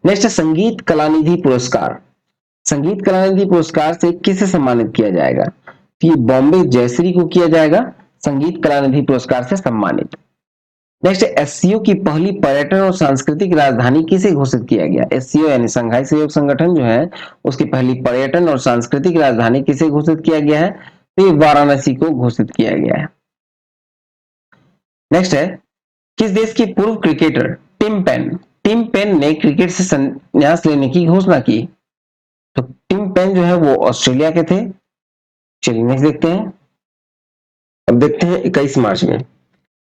नेक्स्ट है संगीत कलानिधि पुरस्कार। संगीत कलानिधि पुरस्कार से किसे सम्मानित किया जाएगा? ये बॉम्बे जयश्री को किया जाएगा संगीत कलानिधि पुरस्कार से सम्मानित। नेक्स्ट एससीओ की पहली पर्यटन और सांस्कृतिक राजधानी किसे घोषित किया गया? एससीओ यानी संघाई सहयोग संगठन जो है उसकी पहली पर्यटन और सांस्कृतिक राजधानी किसे घोषित किया गया है? तो ये वाराणसी को घोषित किया गया है। नेक्स्ट है किस देश के पूर्व क्रिकेटर टिम पेन ने क्रिकेट से संन्यास लेने की घोषणा की? तो टिम पेन जो है वो ऑस्ट्रेलिया के थे। चलिए नेक्स्ट देखते हैं। अब देखते हैं 21 मार्च में।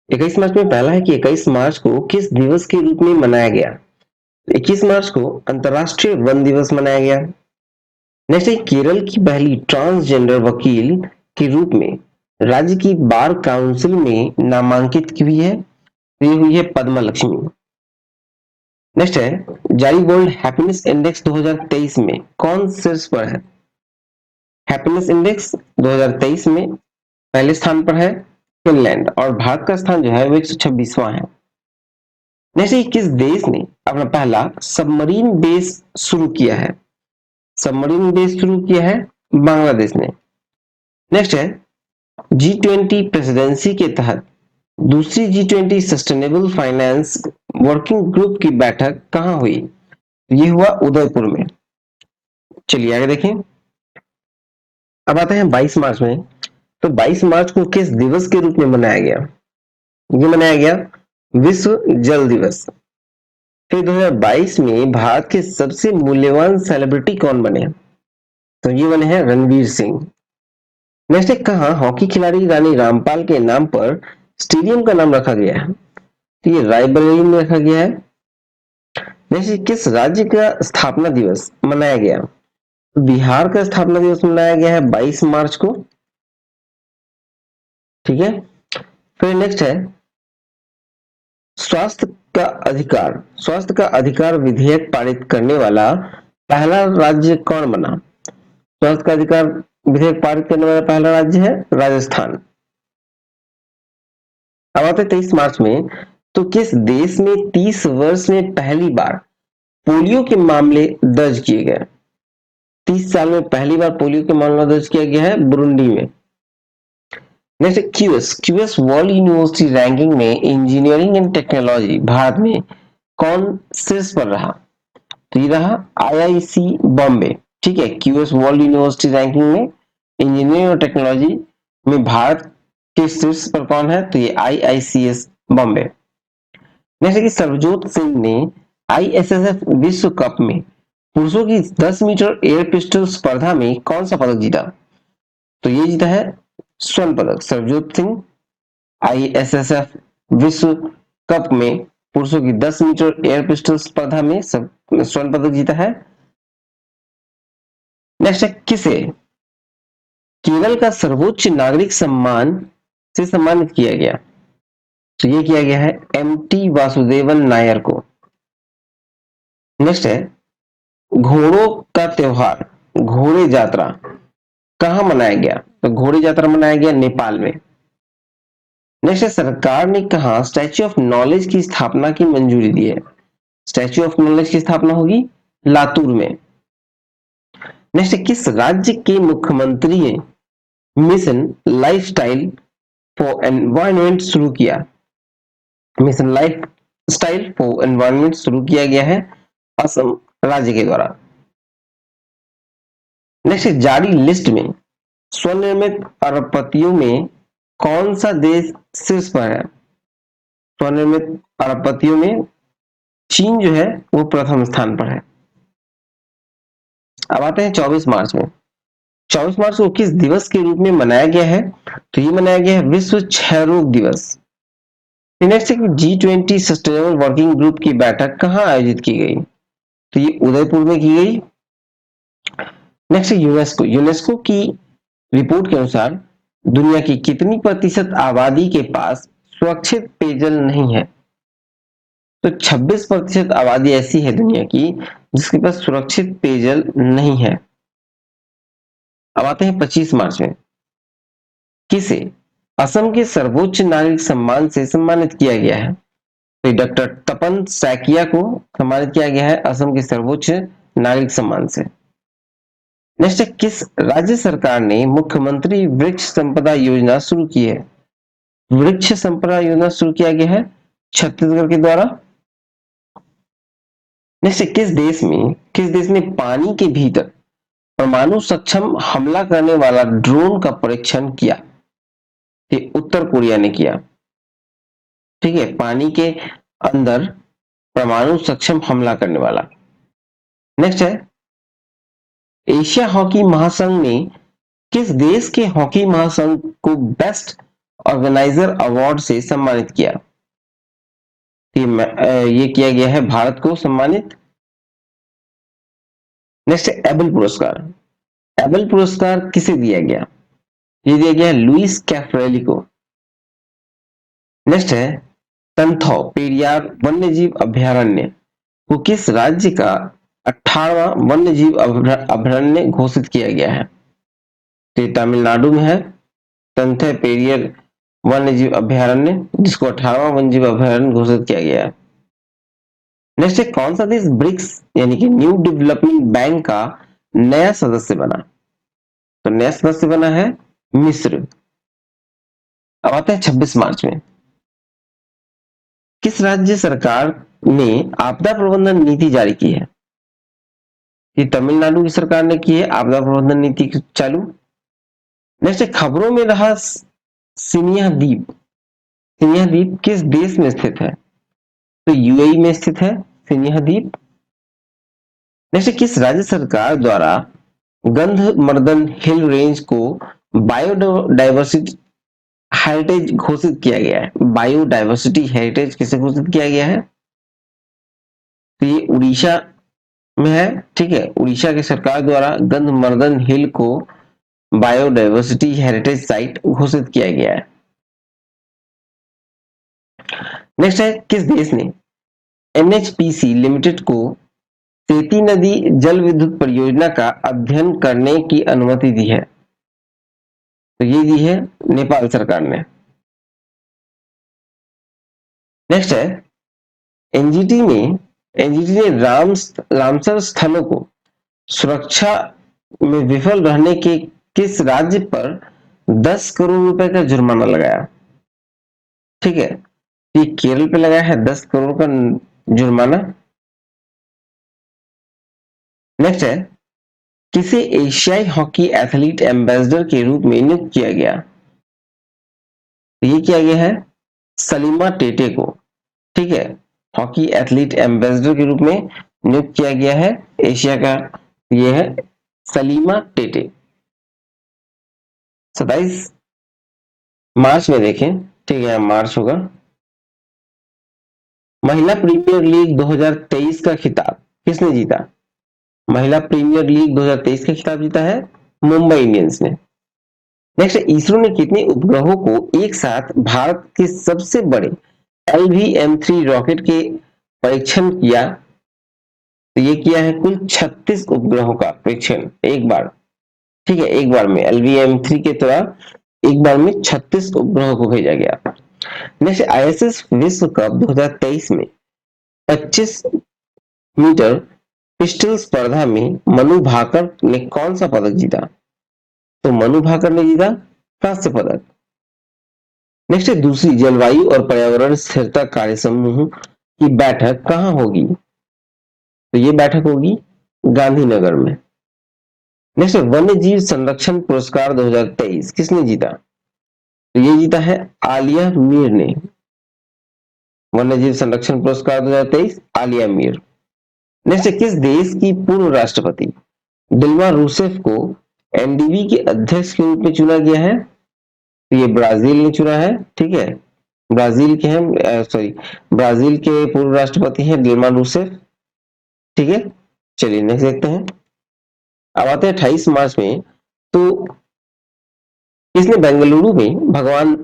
21 मार्च में पहला है कि 21 मार्च को किस दिवस के रूप में मनाया गया? 21 मार्च को अंतरराष्ट्रीय वन दिवस मनाया गया। नेक्स्ट है केरल की पहली ट्रांसजेंडर वकील के रूप में राज्य की बार काउंसिल में नामांकित की हुई है, ये हुई है पद्मा लक्ष्मी। नेक्स्ट है जारी वर्ल्ड हैप्पीनेस इंडेक्स 2023 में कौन शीर्ष पर है? हैप्पीनेस इंडेक्स 2023 में पहले स्थान पर है फिनलैंड और भारत का स्थान जो है वो 126वां है। नेक्स्ट किस देश ने अपना पहला सबमरीन बेस शुरू किया है? सबमरीन बेस शुरू किया है बांग्लादेश ने। नेक्स्ट है G20 प्रेसिडेंसी के तहत दूसरी G20 sustainable finance working group की बैठक कहां हुई? ये हुआ उदयपुर में। चलिए आगे देखें। अब आते हैं 22 मार्च में। तो 22 मार्च को किस दिवस के रूप में मनाया गया? ये मनाया गया विश्व जल दिवस। फिर 2022 में भारत के सबसे मूल्यवान सेलिब्रिटी कौन बने? तो ये बने हैं रणवीर सिंह। नेक्स्ट है कहां हॉकी खिलाड़ी रानी रामपाल के नाम पर स्टेडियम का नाम रखा गया है? तो ये रायबरेली में रखा गया है। जैसे किस राज्य का स्थापना दिवस मनाया गया? बिहार का स्थापना दिवस मनाया गया है 22 मार्च को। ठीक है, फिर नेक्स्ट है स्वास्थ्य का अधिकार। स्वास्थ्य का अधिकार विधेयक पारित करने वाला पहला राज्य कौन बना? स्वास्थ्य का अधिकार विधेयक पारित करने वाला पहला राज्य है राजस्थान। अब आते 23 मार्च में, तो किस देश में 30 वर्ष में पहली बार पोलियो के मामले दर्ज किए गए? 30 साल में पहली बार पोलियो के मामला दर्ज किया गया है बुरुंडी में। Next QS world university ranking में इंजीनियरिंग एंड टेक्नोलॉजी भारत में कौन शीर्ष पर रहा? तो ये रहा आईआईसी बॉम्बे। ठीक है, क्यूएस वर्ल्ड यूनिवर्सिटी रैंकिंग में इंजीनियरिंग और टेक्नोलॉजी में भारत के शीर्ष पर कौन है? तो ये आईआईसीएस बॉम्बे। नेक्स्ट कि सरबजोत सिंह ने आईएसएसएफ विश्व कप में पुरुषों की 10 मीटर एयर पिस्टल स्पर्धा में कौन सा पदक जीता? तो ये जीता है स्वर्ण पदक। सरबजोत सिंह आईएसएसएफ विश्व कप में पुरुषों की 10 मीटर एयर पिस्टल स्पर्धा में स्वर्ण पदक जीता है। नेक्स्ट है किसे केरल का सर्वोच्च नागरिक सम्मान से सम्मानित किया गया? तो ये किया गया है एमटी वासुदेवन नायर को। नेक्स्ट है घोड़ों का त्योहार घोड़े यात्रा कहां मनाया गया? तो घोड़े यात्रा मनाया गया नेपाल में। नेक्स्ट है सरकार ने कहा स्टैच्यू ऑफ नॉलेज की स्थापना की मंजूरी दी है? स्टैच्यू ऑफ नॉलेज की स्थापना होगी लातूर में। नेक्स्ट किस राज्य के मुख्यमंत्री ने मिशन लाइफस्टाइल फॉर एनवायरनमेंट शुरू किया? Mission life style for environment शुरू किया गया है असम राज्य के द्वारा। नेक्स्ट जारी लिस्ट में स्वनिर्मित अरबपतियों में कौन सा देश शीर्ष पर है? स्वनिर्मित अरबपतियों में चीन जो है वो प्रथम स्थान पर है। अब आते हैं 24 मार्च में। 24 मार्च को किस दिवस के रूप में मनाया गया है? तो ये मनाया गया है विश्व क्षय रोग दिवस। नेक्स्ट है कि G20 सस्टेनेबल वर्किंग ग्रुप की बैठक कहां आयोजित की गई? तो ये उदयपुर में की गई। Next UNESCO. यूनेस्को की रिपोर्ट के अनुसार दुनिया की कितनी प्रतिशत आबादी के पास सुरक्षित पेयजल नहीं है? तो 26% आबादी ऐसी है दुनिया की जिसके पास सुरक्षित पेयजल नहीं है। अब आते हैं 25 मार्च में। किसे असम के सर्वोच्च नागरिक सम्मान से सम्मानित किया गया है? तो डॉक्टर तपन सैकिया को सम्मानित किया गया है असम के सर्वोच्च नागरिक सम्मान से। नेक्स्ट किस राज्य सरकार ने मुख्यमंत्री वृक्ष संपदा योजना शुरू की है? वृक्ष संपदा योजना शुरू किया गया है छत्तीसगढ़ के द्वारा। नेक्स्ट किस देश ने पानी के भीतर परमाणु सक्षम हमला करने वाला ड्रोन का परीक्षण किया? ये उत्तर कोरिया ने किया। ठीक है, पानी के अंदर परमाणु सक्षम हमला करने वाला। नेक्स्ट है एशिया हॉकी महासंघ ने किस देश के हॉकी महासंघ को बेस्ट ऑर्गेनाइजर अवार्ड से सम्मानित किया? ये किया गया है भारत को सम्मानित। नेक्स्ट है एबल पुरस्कार। एबल पुरस्कार किसे दिया गया? ये दिया गया लुइस कैफ्रेली को। नेक्स्ट है तंथौ पेरियार वन्यजीव अभ्यारण्य को किस राज्य का 18वां वन्यजीव अभ्यारण्य घोषित किया गया है? तो तमिलनाडु में है तंथै पेरियर वन्यजीव अभ्यारण्य जिसको 18वां वन्यजीव अभ्यारण्य घोषित किया गया है। नेक्स्ट है कौन सा देश ब्रिक्स यानी कि न्यू डेवलपमेंट बैंक का नया सदस्य बना? तो नया सदस्य बना है मिस्र। अब आते हैं 26 मार्च में। किस राज्य सरकार ने आपदा प्रबंधन नीति जारी की है? ये तमिलनाडु की सरकार ने की है आपदा प्रबंधन नीति चालू। नेक्स्ट खबरों में रहा सिनिया द्वीप। सिनिया द्वीप किस देश में स्थित है? तो यूएई में स्थित है सिनिया द्वीप। नेक्स्ट किस राज्य सरकार द्वारा गंधमर्दन हिल रेंज को बायोडाइवर्सिटी हेरिटेज घोषित किया गया है? बायोडाइवर्सिटी हेरिटेज किसे घोषित किया गया है? तो ये उड़ीसा में है, ठीक है। उड़ीसा की सरकार द्वारा गंधमर्दन हिल को बायोडाइवर्सिटी हेरिटेज साइट घोषित किया गया है। नेक्स्ट है, किस देश ने एनएचपीसी लिमिटेड को सेती नदी जल विद्युत परियोजना का अध्ययन करने की अनुमति दी है? तो ये दी है नेपाल सरकार ने। नेक्स्ट है, एनजीटी ने रामसर स्थलों को सुरक्षा में विफल रहने के किस राज्य पर 10 करोड़ रुपए का जुर्माना लगाया? ठीक है, ये केरल पे लगाया है 10 करोड़ का जुर्माना। नेक्स्ट है, किसे एशियाई हॉकी एथलीट एम्बेसडर के रूप में नियुक्त किया गया? ये किया गया है सलीमा टेटे को, ठीक है। हॉकी एथलीट एम्बेसडर के रूप में नियुक्त किया गया है एशिया का, ये है सलीमा टेटे। 27 मार्च में देखें, ठीक है, मार्च होगा। महिला प्रीमियर लीग 2023 का खिताब किसने जीता? महिला प्रीमियर लीग 2023 का खिताब जीता है मुंबई इंडियंस ने। नेक्स्ट, इसरो ने कितने उपग्रहों को एक साथ भारत के सबसे बड़े LVM-3 रॉकेट के परीक्षण किया? तो ये किया है कुल 36 उपग्रहों का परीक्षण एक बार, ठीक है। एक बार में LVM-3 के द्वारा एक बार में 36 उपग्रहों को भेजा गया। नेक्स्ट, ISS विश्व कप 2023 में 25 मीटर पिस्टल स्पर्धा में मनु भाकर ने कौन सा पदक जीता? तो मनु भाकर ने जीता कांस्य पदक। नेक्स्ट है, दूसरी जलवायु और पर्यावरण स्थिरता कार्य समूह की बैठक कहां होगी? तो ये बैठक होगी गांधीनगर में। नेक्स्ट, वन्य जीव संरक्षण पुरस्कार 2023 किसने जीता? तो ये जीता है आलिया मीर ने। वन्य जीव संरक्षण पुरस्कार 2023 आलिया मीर। नेक्स्ट, किस देश की पूर्व राष्ट्रपति दिल्मा रूसेफ को एनडीबी के अध्यक्ष के रूप में चुना गया है? तो ये ब्राजील ने चुना है, ठीक है। ब्राजील के हैं, सॉरी, ब्राजील के पूर्व राष्ट्रपति हैं दिल्मा रूसेफ, ठीक है। चलिए नेक्स्ट देखते हैं। अब आते हैं 28 मार्च में। तो इसने बेंगलुरु में भगवान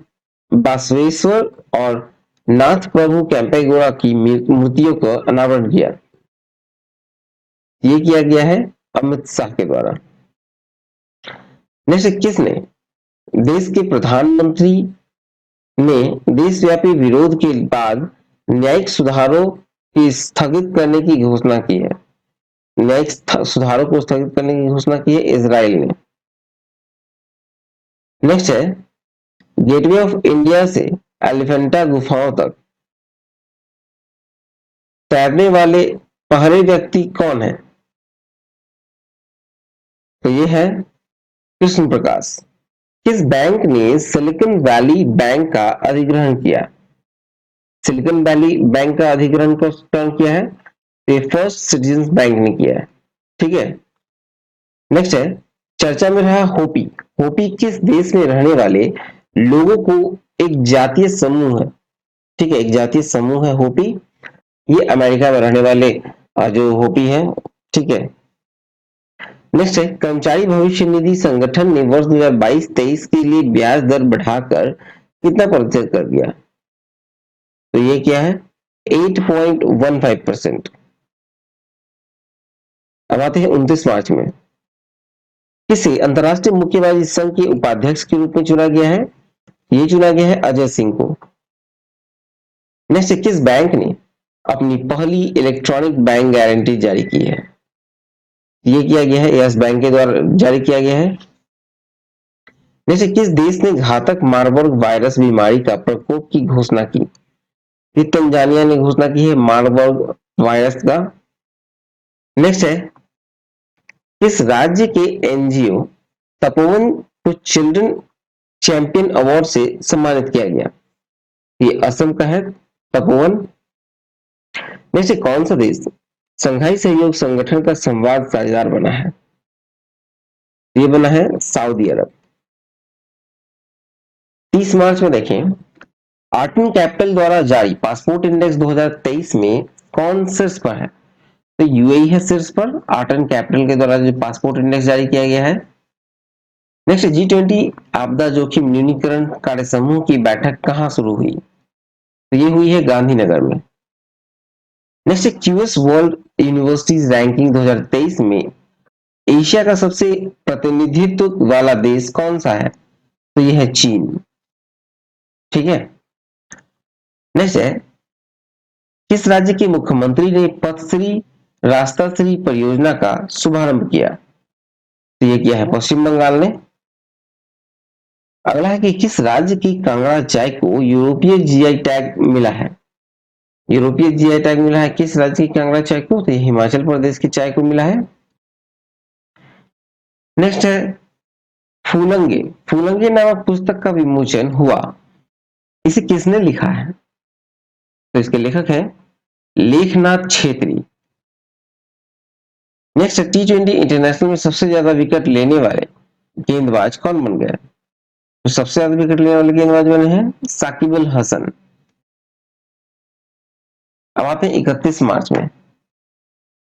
बासवेश्वर और नाथ प्रभु कैंपेगौड़ा की मूर्तियों का अनावरण किया? ये किया गया है अमित शाह के द्वारा। नेक्स्ट, किसने देश के प्रधानमंत्री ने देशव्यापी विरोध के बाद न्यायिक सुधारों की स्थगित करने की घोषणा की है? न्यायिक सुधारों को स्थगित करने की घोषणा की है इजराइल ने। नेक्स्ट है, गेटवे ऑफ इंडिया से एलिफेंटा गुफाओं तक तैरने वाले पहले व्यक्ति कौन है? तो ये है कृष्ण प्रकाश। किस बैंक ने सिलिकॉन वैली बैंक का अधिग्रहण किया? सिलिकॉन वैली बैंक का अधिग्रहण कौन किया है? ये फर्स्ट सिटीजन बैंक ने किया है, ठीक है। नेक्स्ट है, चर्चा में रहा होपी। होपी किस देश में रहने वाले लोगों को एक जातीय समूह है? ठीक है, एक जातीय समूह है होपी। ये अमेरिका में रहने वाले जो होपी है, ठीक है। नेक्स्ट है, कर्मचारी भविष्य निधि संगठन ने वर्ष 2022-23 के लिए ब्याज दर बढ़ाकर कितना प्रतिशत कर दिया? तो ये क्या है 8.15%। अब आते हैं 29 मार्च में। किसे अंतरराष्ट्रीय मुक्केबाजी संघ के उपाध्यक्ष के रूप में चुना गया है? ये चुना गया है अजय सिंह को। नेक्स्ट, किस बैंक ने अपनी पहली इलेक्ट्रॉनिक बैंक गारंटी जारी की है? ये किया गया है यस बैंक के द्वारा जारी किया गया है। नेक्स्ट, किस देश ने घातक मार्बर्ग वायरस बीमारी का प्रकोप की घोषणा की? ये तंजानिया ने घोषणा की है मार्बर्ग वायरस का। नेक्स्ट है, किस राज्य के एनजीओ तपोवन को चिल्ड्रन चैंपियन अवार्ड से सम्मानित किया गया? ये असम का है तपोवन। नेक्स्ट, कौन सा देश संघाई सहयोग संगठन का संवाद साझेदार बना है? ये बना है सऊदी अरब। 30 मार्च में देखें, आर्टन कैपिटल द्वारा जारी पासपोर्ट इंडेक्स 2023 में कौन शीर्ष पर है? तो यूएई है शीर्ष पर, आर्ट एंड कैपिटल के द्वारा जो पासपोर्ट इंडेक्स जारी किया गया है। नेक्स्ट G20 आपदा जोखिम न्यूनीकरण कार्य समूह की बैठक कहां शुरू हुई? तो ये हुई है गांधीनगर में। Next QS world universities ranking 2023 में एशिया का सबसे प्रतिनिधित्व वाला देश कौन सा है? तो ये है चीन। ठीक है। नेक्स्ट है किस राज्य के मुख्यमंत्री ने पथश्री रास्ताश्री परियोजना का शुभारंभ किया? तो ये किया है पश्चिम बंगाल ने। अगला है कि किस राज्य की कांगड़ा चाय को यूरोपीय जीआई टैग मिला है? यूरोपीय जीआई टैग मिला है किस राज्य की कांगड़ा चाय को? तो हिमाचल प्रदेश की चाय को मिला है। नेक्स्ट है फूलंगे। फूलंगे नामक पुस्तक का विमोचन हुआ, इसे किसने लिखा है? तो इसके लेखक हैं Lekhnath Chhetri. Next T20 international में सबसे ज्यादा विकेट लेने वाले गेंदबाज कौन बन गए? तो सबसे ज्यादा विकेट लेने वाले गेंदबाज बने हैं साकिब अल हसन। अब आते हैं 31 मार्च में।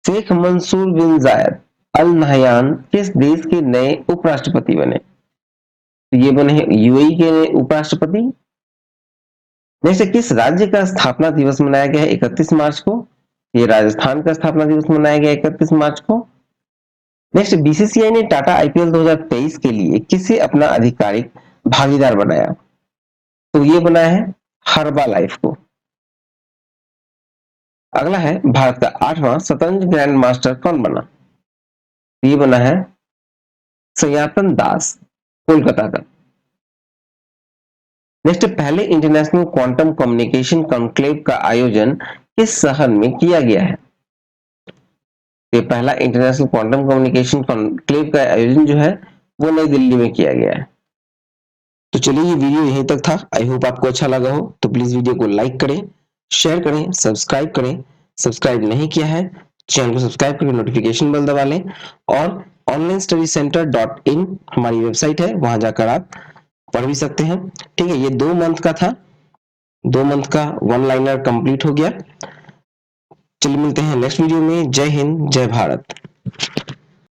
शेख मंसूर बिन जायद अल नहयान किस देश के नए उपराष्ट्रपति बने? तो ये बने हैं यूएई के नए उपराष्ट्रपति। नेक्स्ट किस राज्य का स्थापना दिवस मनाया गया है 31 मार्च को? ये राजस्थान का स्थापना दिवस मनाया गया 31 मार्च को। नेक्स्ट बीसीसीआई ने टाटा आईपीएल 2023 के लिए किसे अपना आधिकारिक भागीदार बनाया? तो ये बनाया है हर्बा लाइफ को। अगला है भारत का 8वां शतरंज ग्रैंड मास्टर कौन बना? ये बना है सयातन दास, कोलकाता का। नेक्स्ट पहले इंटरनेशनल क्वांटम कम्युनिकेशन कॉन्क्लेव का आयोजन किस शहर में किया गया है? ये पहला इंटरनेशनल क्वांटम कम्युनिकेशन कॉन्क्लेव का आयोजन जो है वो नई दिल्ली में किया गया है। तो चलिए ये वीडियो यहीं तक था। आई होप आपको अच्छा लगा हो। तो प्लीज वीडियो को लाइक करें, शेयर करें, सब्सक्राइब करें। सब्सक्राइब नहीं किया है चैनल को सब्सक्राइब करके नोटिफिकेशन बेल दबा लें। और onlinestudycenter.in हमारी वेबसाइट है, वहां जाकर आप पढ़ भी सकते हैं। ठीक है, ये 2 मंथ का था, 2 मंथ का वन लाइनर कंप्लीट हो गया। चलिए मिलते हैं नेक्स्ट वीडियो में। जय हिंद, जय भारत।